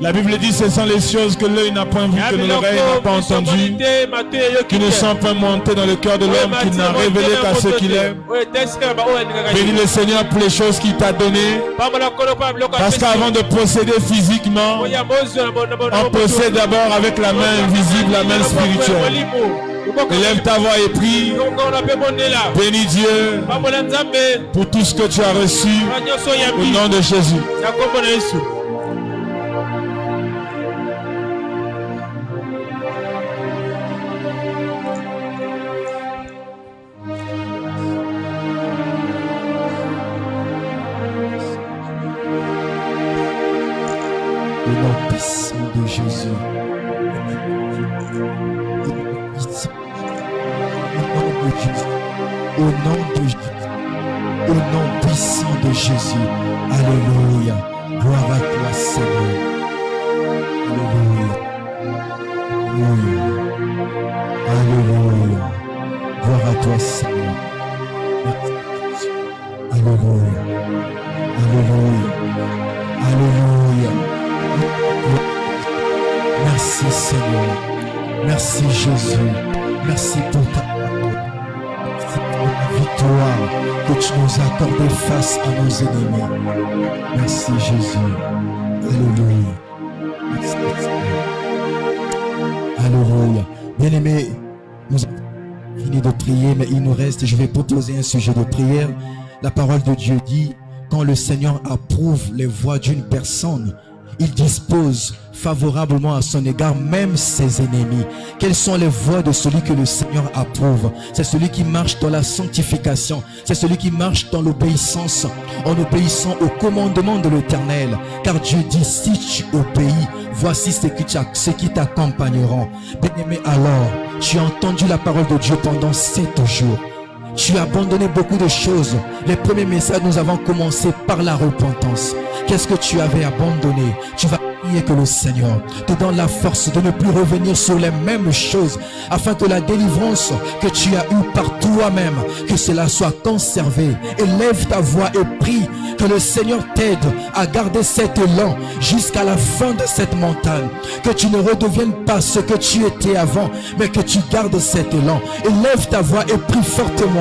La Bible dit ce sont les choses que l'œil n'a point vues, que l'oreille n'a pas entendues, qui ne sont pas montées dans le cœur de l'homme, qui n'a révélé qu'à ceux qu'il aime. Bénis le Seigneur pour les choses qu'il t'a données. Parce qu'avant de procéder physiquement, on procède d'abord avec la main invisible, la main spirituelle. Élève ta voix et prie. Bénis Dieu pour tout ce que tu as reçu au nom de Jésus. Au nom puissant de Jésus. Au nom de Jésus. Au nom de Jésus. Au nom puissant de Jésus. Alléluia. Gloire à toi, Seigneur. Alléluia. Alléluia. Gloire à toi, Seigneur. Merci. Alléluia. Alléluia. Alléluia. Merci, Seigneur. Merci, Jésus. Merci pour ta victoire que tu nous as accordée face à nos ennemis. Merci Jésus. Alléluia. Merci, alléluia. Bien-aimés, nous avons fini de prier, mais il nous reste, je vais proposer un sujet de prière. La parole de Dieu dit, quand le Seigneur approuve les voies d'une personne, il dispose favorablement à son égard même ses ennemis. Quelles sont les voies de celui que le Seigneur approuve? C'est celui qui marche dans la sanctification. C'est celui qui marche dans l'obéissance, en obéissant au commandement de l'Éternel. Car Dieu dit, si tu obéis, voici ceux qui t'accompagneront. Bien-aimé, alors, tu as entendu la parole de Dieu pendant 7 jours. Tu as abandonné beaucoup de choses. Les premiers messages, nous avons commencé par la repentance. Qu'est-ce que tu avais abandonné? Tu vas prier que le Seigneur te donne la force de ne plus revenir sur les mêmes choses, afin que la délivrance que tu as eue par toi-même, que cela soit conservé. Élève ta voix et prie que le Seigneur t'aide à garder cet élan jusqu'à la fin de cette montagne. Que tu ne redeviennes pas ce que tu étais avant, mais que tu gardes cet élan. Élève ta voix et prie fortement.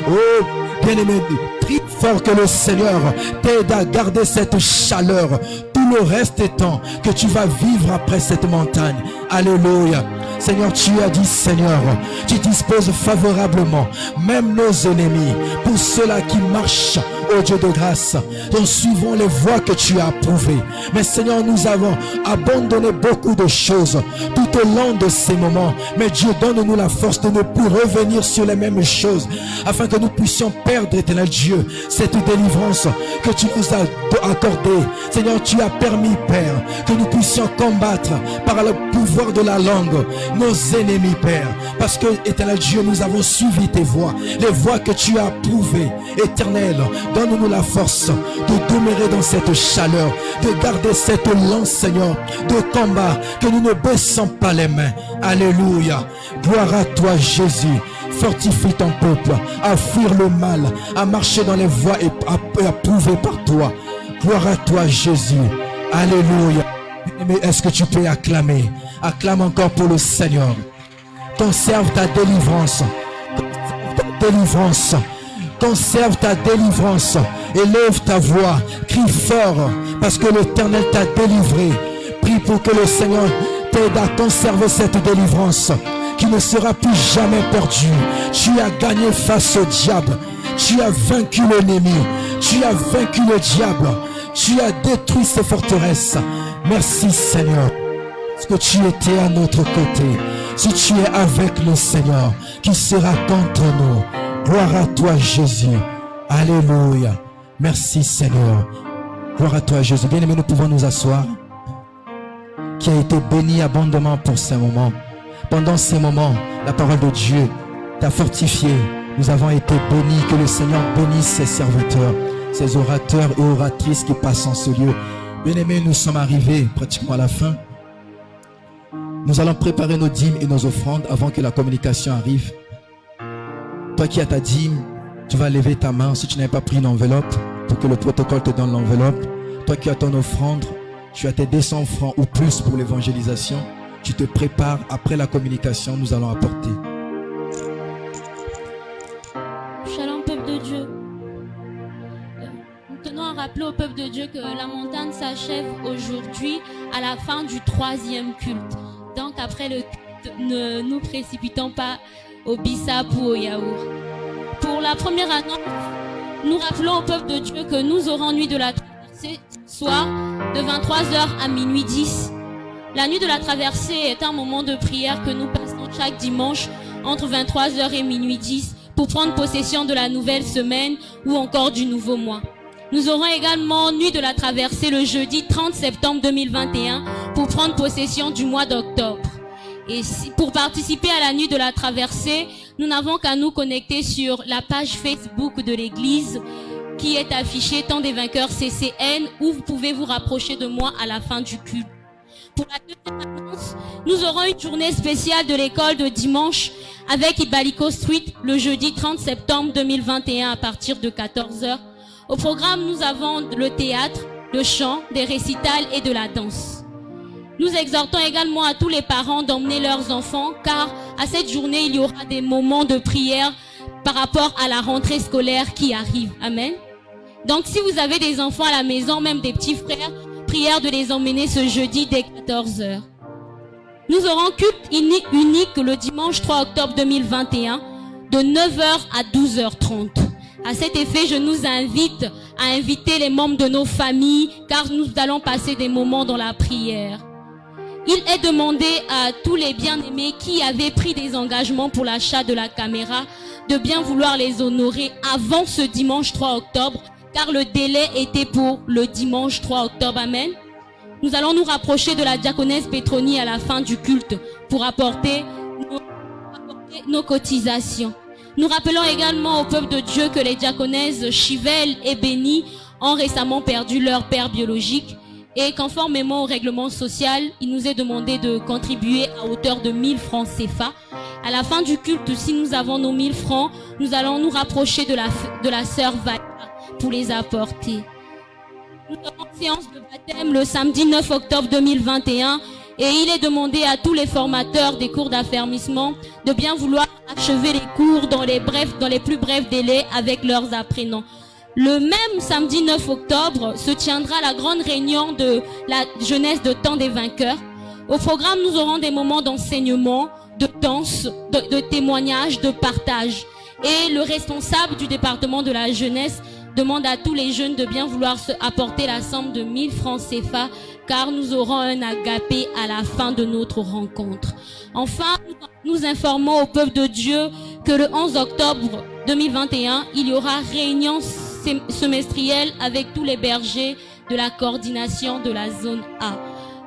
Oh, bien-aimé, prie fort que le Seigneur t'aide à garder cette chaleur tout le reste des temps que tu vas vivre après cette montagne. Alléluia. Seigneur, tu as dit, Seigneur, tu disposes favorablement même nos ennemis, pour ceux-là qui marchent, ô Dieu de grâce, en suivant les voies que tu as approuvées. Mais Seigneur, nous avons abandonné beaucoup de choses tout au long de ces moments. Mais Dieu, donne-nous la force de ne plus revenir sur les mêmes choses, afin que nous puissions perdre, éternel Dieu, cette délivrance que tu nous as accordée. Seigneur, tu as permis, Père, que nous puissions combattre par le pouvoir de la langue nos ennemis, Père, parce que, éternel Dieu, nous avons suivi tes voies, les voies que tu as approuvées. Éternel, donne-nous la force de demeurer dans cette chaleur, de garder cette lance, Seigneur, de combat, que nous ne baissons pas les mains. Alléluia. Gloire à toi, Jésus. Fortifie ton peuple à fuir le mal, à marcher dans les voies approuvées par toi. Gloire à toi, Jésus. Alléluia. Mais est-ce que tu peux acclamer? Acclame encore pour le Seigneur. Conserve ta délivrance. Ta délivrance. Conserve ta délivrance. Élève ta voix. Crie fort, parce que l'Éternel t'a délivré. Prie pour que le Seigneur t'aide à conserver cette délivrance, qui ne sera plus jamais perdue. Tu as gagné face au diable. Tu as vaincu l'ennemi. Tu as vaincu le diable. Tu as détruit ses forteresses. Merci, Seigneur, parce que tu étais à notre côté. Si tu es avec le Seigneur, qui sera contre nous? Gloire à toi, Jésus. Alléluia. Merci, Seigneur. Gloire à toi, Jésus. Bien-aimé, nous pouvons nous asseoir. Qui a été béni abondamment pour ces moments. Pendant ces moments, la parole de Dieu t'a fortifié. Nous avons été bénis. Que le Seigneur bénisse ses serviteurs, ses orateurs et oratrices qui passent en ce lieu. Bien-aimés, nous sommes arrivés pratiquement à la fin. Nous allons préparer nos dîmes et nos offrandes avant que la communication arrive. Toi qui as ta dîme, tu vas lever ta main si tu n'avais pas pris une enveloppe pour que le protocole te donne l'enveloppe. Toi qui as ton offrande, tu as tes 200 francs ou plus pour l'évangélisation. Tu te prépares, après la communication, nous allons apporter. Shalom, peuple de Dieu. Nous tenons à rappeler au peuple de Dieu que la montagne s'achève aujourd'hui à la fin du 3e culte. Donc après le culte, ne nous précipitons pas au bissap ou au yaourt. Pour la première annonce, nous rappelons au peuple de Dieu que nous aurons nuit de la traversée soir de 23h à minuit 10. La nuit de la traversée est un moment de prière que nous passons chaque dimanche entre 23h et minuit 10 pour prendre possession de la nouvelle semaine ou encore du nouveau mois. Nous aurons également nuit de la traversée le jeudi 30 septembre 2021 pour prendre possession du mois d'octobre. Et pour participer à la nuit de la traversée, nous n'avons qu'à nous connecter sur la page Facebook de l'église qui est affichée Temps des Vainqueurs CCN, où vous pouvez vous rapprocher de moi à la fin du culte. Pour la deuxième annonce, nous aurons une journée spéciale de l'école de dimanche avec Ibaliko Street le jeudi 30 septembre 2021 à partir de 14h. Au programme, nous avons le théâtre, le chant, des récitals et de la danse. Nous exhortons également à tous les parents d'emmener leurs enfants, car à cette journée, il y aura des moments de prière par rapport à la rentrée scolaire qui arrive. Amen. Donc si vous avez des enfants à la maison, même des petits frères, prière de les emmener ce jeudi dès 14h. Nous aurons culte unique le dimanche 3 octobre 2021 de 9h à 12h30. À cet effet, je nous invite à inviter les membres de nos familles, car nous allons passer des moments dans la prière. Il est demandé à tous les bien-aimés qui avaient pris des engagements pour l'achat de la caméra de bien vouloir les honorer avant ce dimanche 3 octobre, car le délai était pour le dimanche 3 octobre. Amen. Nous allons nous rapprocher de la diaconesse Petroni à la fin du culte pour apporter nos cotisations. Nous rappelons également au peuple de Dieu que les diaconesses Chivel et Béni ont récemment perdu leur père biologique et conformément au règlement social, il nous est demandé de contribuer à hauteur de 1000 francs CFA. À la fin du culte, si nous avons nos 1000 francs, nous allons nous rapprocher de la sœur Valia pour les apporter. Nous avons une séance de baptême le samedi 9 octobre 2021 et il est demandé à tous les formateurs des cours d'affermissement de bien vouloir achever les cours dans les plus brefs délais avec leurs apprenants. Le même samedi 9 octobre se tiendra la grande réunion de la jeunesse de Temps des Vainqueurs. Au programme, nous aurons des moments d'enseignement, de danse, de témoignages, de partage. Et le responsable du département de la jeunesse demande à tous les jeunes de bien vouloir se apporter la somme de 1000 francs CFA, car nous aurons un agapé à la fin de notre rencontre. Enfin, nous informons au peuple de Dieu que le 11 octobre 2021, il y aura réunion semestrielle avec tous les bergers de la coordination de la zone A.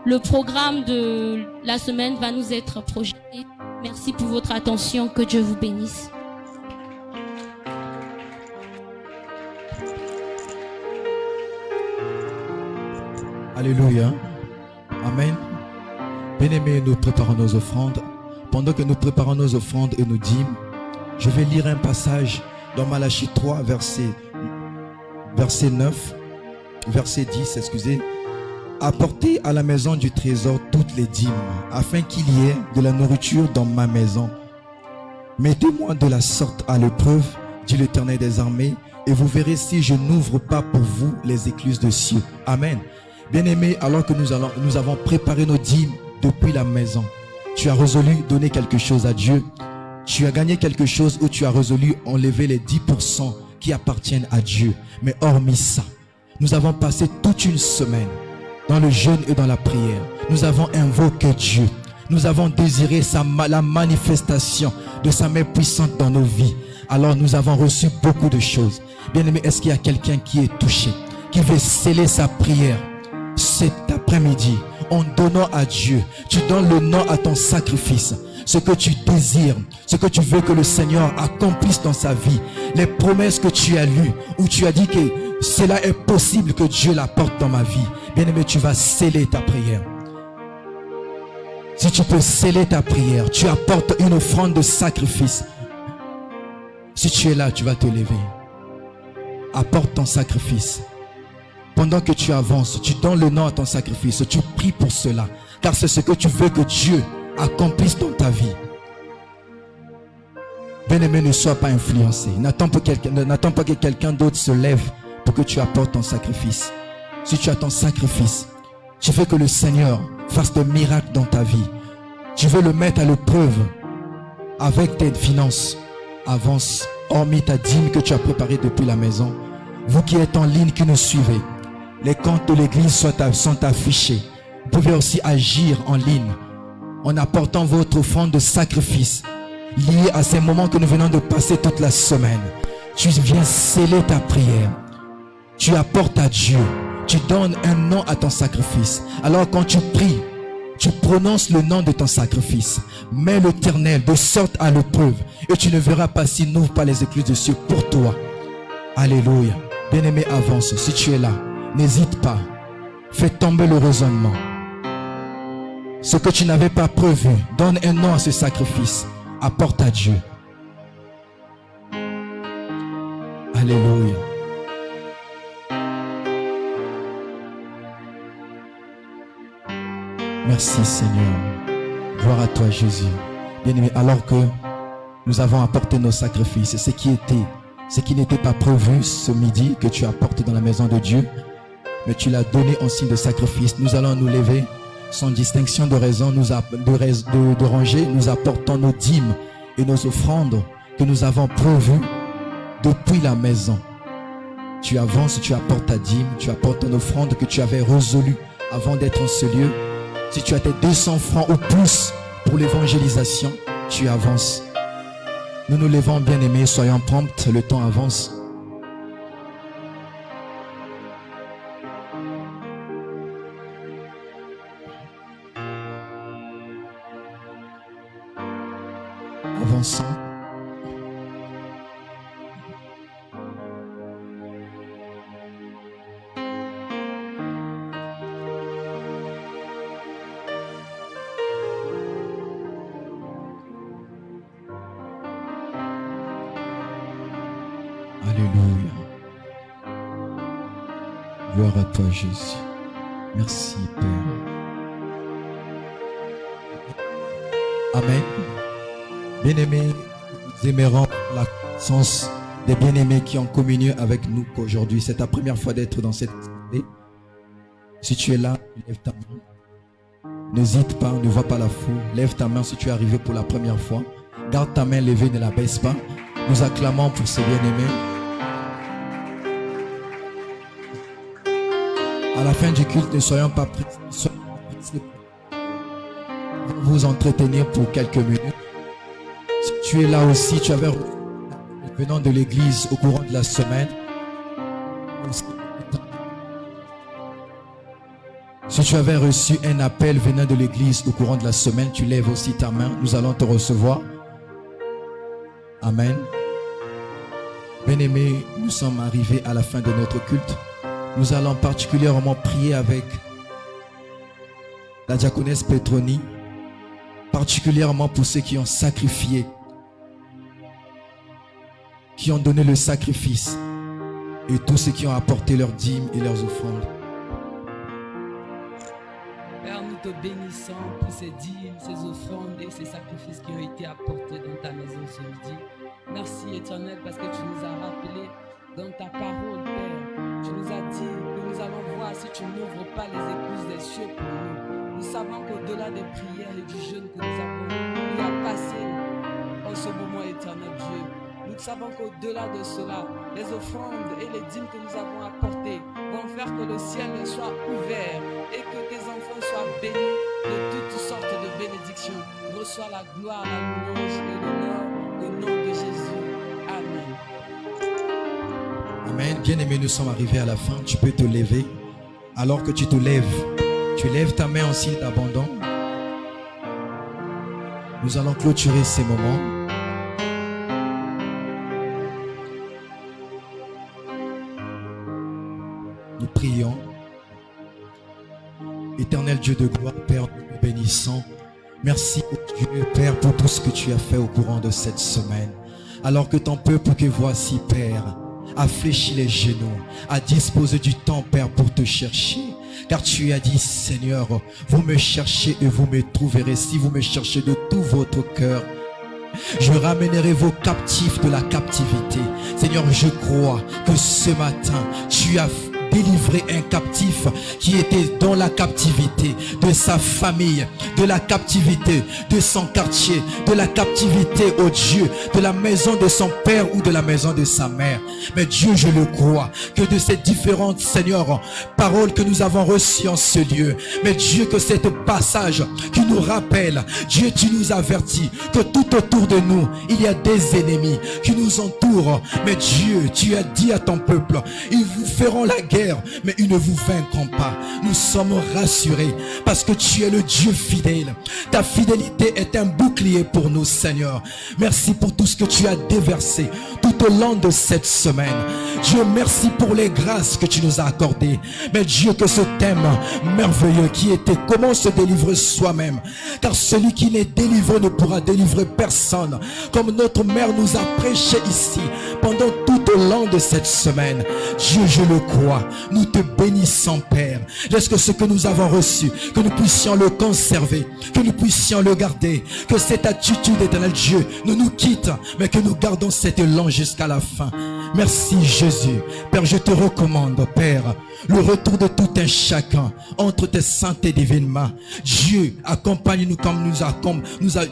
Le programme de la semaine va nous être projeté. Merci pour votre attention. Que Dieu vous bénisse. Alléluia. Amen. Bien-aimés, nous préparons nos offrandes. Pendant que nous préparons nos offrandes et nos dîmes, je vais lire un passage dans Malachie 3, verset 9, verset 10, excusez. Apportez à la maison du trésor toutes les dîmes, afin qu'il y ait de la nourriture dans ma maison. Mettez-moi de la sorte à l'épreuve, dit l'Éternel des armées, et vous verrez si je n'ouvre pas pour vous les écluses de cieux. Amen. Bien-aimés, alors que nous avons préparé nos dîmes depuis la maison, tu as résolu donner quelque chose à Dieu. Tu as gagné quelque chose où tu as résolu enlever les 10% qui appartiennent à Dieu. Mais hormis ça, nous avons passé toute une semaine dans le jeûne et dans la prière. Nous avons invoqué Dieu. Nous avons désiré la manifestation de sa main puissante dans nos vies. Alors nous avons reçu beaucoup de choses. Bien-aimé, est-ce qu'il y a quelqu'un qui est touché, qui veut sceller sa prière cet après-midi en donnant à Dieu? Tu donnes le nom à ton sacrifice, ce que tu désires, ce que tu veux que le Seigneur accomplisse dans sa vie, les promesses que tu as lues, où tu as dit que cela est possible que Dieu l'apporte dans ma vie. Bien-aimé, tu vas sceller ta prière. Si tu peux sceller ta prière, tu apportes une offrande de sacrifice. Si tu es là, tu vas te lever. Apporte ton sacrifice. Pendant que tu avances, tu donnes le nom à ton sacrifice. Tu pries pour cela. Car c'est ce que tu veux que Dieu accomplisse dans ta vie. Bien-aimé, ne sois pas influencé. N'attends pas que quelqu'un d'autre se lève pour que tu apportes ton sacrifice. Si tu as ton sacrifice, tu veux que le Seigneur fasse des miracles dans ta vie. Tu veux le mettre à l'épreuve avec tes finances. Avance, hormis ta dîme que tu as préparée depuis la maison. Vous qui êtes en ligne, qui nous suivez, les comptes de l'église sont affichés. Vous pouvez aussi agir en ligne en apportant votre offrande de sacrifice lié à ces moments que nous venons de passer toute la semaine. Tu viens sceller ta prière. Tu apportes à Dieu. Tu donnes un nom à ton sacrifice. Alors quand tu pries, tu prononces le nom de ton sacrifice. Mets l'Éternel de sorte à l'épreuve et tu ne verras pas s'il n'ouvre pas les écluses des cieux pour toi. Alléluia. Bien-aimé, avance. Si tu es là, n'hésite pas. Fais tomber le raisonnement. Ce que tu n'avais pas prévu, donne un nom à ce sacrifice. Apporte à Dieu. Alléluia. Merci Seigneur. Gloire à toi Jésus. Bien-aimé, alors que nous avons apporté nos sacrifices, ce qui n'était pas prévu ce midi que tu apportes dans la maison de Dieu, mais tu l'as donné en signe de sacrifice. Nous allons nous lever sans distinction de raison, de ranger. Nous apportons nos dîmes et nos offrandes que nous avons prévues depuis la maison. Tu avances, tu apportes ta dîme, tu apportes ton offrande que tu avais résolue avant d'être en ce lieu. Si tu as tes 200 francs ou plus pour l'évangélisation, tu avances. Nous nous levons, bien-aimés, soyons prompts, le temps avance. Avançons. Alléluia. Gloire à toi Jésus. Merci Père. Amen. Bien-aimés, nous aimerons la connaissance des bien-aimés qui ont communié avec nous aujourd'hui. C'est ta première fois d'être dans cette assemblée. Si tu es là, lève ta main. N'hésite pas, ne vois pas la foule. Lève ta main si tu es arrivé pour la première fois. Garde ta main levée, ne la baisse pas. Nous acclamons pour ces bien-aimés. À la fin du culte, ne soyons pas pris. Vous entretenir pour quelques minutes. Si tu es là aussi, tu avais venant de l'église au courant de la semaine. Si tu avais reçu un appel venant de l'église au courant de la semaine, tu lèves aussi ta main. Nous allons te recevoir. Amen. Bien-aimés, nous sommes arrivés à la fin de notre culte. Nous allons particulièrement prier avec la diaconesse Petroni, particulièrement pour ceux qui ont sacrifié, qui ont donné le sacrifice, et tous ceux qui ont apporté leurs dîmes et leurs offrandes. Père, nous te bénissons pour ces dîmes, ces offrandes et ces sacrifices qui ont été apportés dans ta maison ce midi. Merci Éternel parce que tu nous as rappelé dans ta parole, Père. Tu nous as dit que nous allons voir si tu n'ouvres pas les écluses des cieux pour nous. Nous savons qu'au-delà des prières et du jeûne que nous avons eu à passer en ce moment, Éternel Dieu, nous savons qu'au-delà de cela, les offrandes et les dîmes que nous avons apportées vont faire que le ciel soit ouvert et que tes enfants soient bénis de toutes sortes de bénédictions. Reçois la gloire, la louange et l'honneur au nom de Jésus. Amen. Amen. Bien-aimés, nous sommes arrivés à la fin. Tu peux te lever. Alors que tu te lèves, tu lèves ta main en signe d'abandon. Nous allons clôturer ces moments. Nous prions. Éternel Dieu de gloire, Père, nous te bénissons. Merci Dieu, Père, pour tout ce que tu as fait au courant de cette semaine. Alors que ton peuple que voici, Père, a fléchi les genoux, a disposé du temps, Père, pour te chercher. Car tu as dit, Seigneur, vous me cherchez et vous me trouverez si vous me cherchez de tout votre cœur. Je ramènerai vos captifs de la captivité. Seigneur, je crois que ce matin, tu as délivré un captif qui était dans la captivité de sa famille, de la captivité de son quartier, de la captivité, oh Dieu, de la maison de son père ou de la maison de sa mère. Mais Dieu, je le crois, que de ces différentes, Seigneur, paroles que nous avons reçues en ce lieu, mais Dieu, que cet passage qui nous rappelle, Dieu, tu nous avertis que tout autour de nous, il y a des ennemis qui nous entourent. Mais Dieu, tu as dit à ton peuple, ils vous feront la guerre guerre, mais ils ne vous vaincront pas. Nous sommes rassurés parce que tu es le Dieu fidèle. Ta fidélité est un bouclier pour nous, Seigneur. Merci pour tout ce que tu as déversé tout au long de cette semaine. Dieu, merci pour les grâces que tu nous as accordées. Mais Dieu, que ce thème merveilleux qui était comment se délivrer soi-même. Car celui qui n'est délivré ne pourra délivrer personne. Comme notre mère nous a prêché ici pendant tout au long de cette semaine. Dieu, je le crois. Nous te bénissons, Père. Laisse que ce que nous avons reçu, que nous puissions le conserver, que nous puissions le garder. Que cette attitude, éternel Dieu, ne nous quitte, mais que nous gardons cet élan jusqu'à la fin. Merci Jésus. Père, je te recommande, Père, le retour de tout un chacun entre tes saintes et divines mains. Dieu, accompagne-nous comme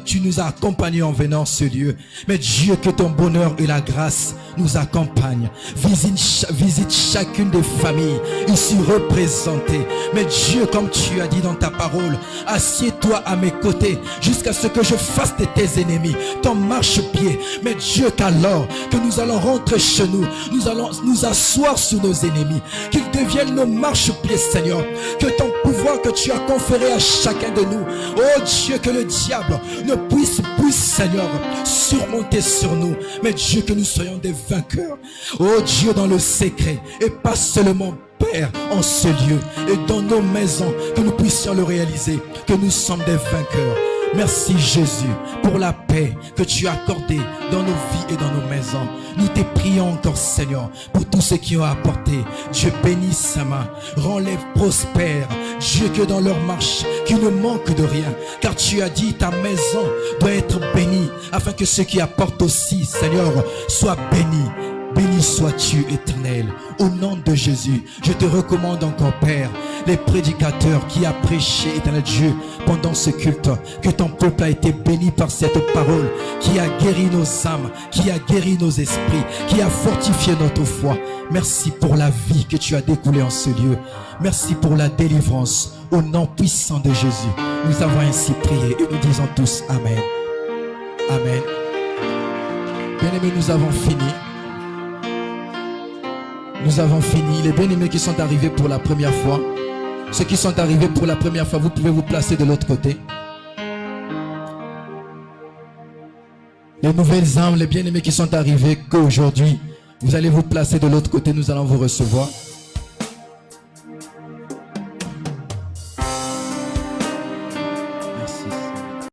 tu nous as accompagnés en venant ce lieu. Mais Dieu, que ton bonheur et la grâce nous accompagnent. Visite chacune des familles ici représentées. Mais Dieu, comme tu as dit dans ta parole, assieds-toi à mes côtés jusqu'à ce que je fasse de tes ennemis ton marchepied. Mais Dieu, qu'alors que nous allons rentrer chez nous, nous allons nous asseoir sur nos ennemis, qu'ils deviennent nos marchepieds, Seigneur. Que ton pouvoir que tu as conféré à chacun de nous, oh Dieu, que le diable ne puisse plus, Seigneur, surmonter sur nous. Mais Dieu, que nous soyons des vainqueurs, oh Dieu, dans le secret et pas seulement, Père, en ce lieu et dans nos maisons, que nous puissions le réaliser, que nous sommes des vainqueurs. Merci Jésus pour la paix que tu as accordée dans nos vies et dans nos maisons. Nous te prions encore, Seigneur, pour tous ceux qui ont apporté. Dieu, bénis sa main, rends-les prospères. Dieu, que dans leur marche, qu'ils ne manquent de rien. Car tu as dit, ta maison doit être bénie, afin que ceux qui apportent aussi, Seigneur, soient bénis. Béni sois-tu, Éternel. Au nom de Jésus, je te recommande encore, Père, les prédicateurs qui a prêché, Éternel Dieu, pendant ce culte, que ton peuple a été béni par cette parole, qui a guéri nos âmes, qui a guéri nos esprits, qui a fortifié notre foi. Merci pour la vie que tu as découlée en ce lieu. Merci pour la délivrance. Au nom puissant de Jésus, nous avons ainsi prié et nous disons tous Amen. Amen. Bien-aimés, nous avons fini. Nous avons fini. Les bien-aimés qui sont arrivés pour la première fois, ceux qui sont arrivés pour la première fois, vous pouvez vous placer de l'autre côté. Les nouvelles âmes, les bien-aimés qui sont arrivés qu'aujourd'hui, vous allez vous placer de l'autre côté, nous allons vous recevoir.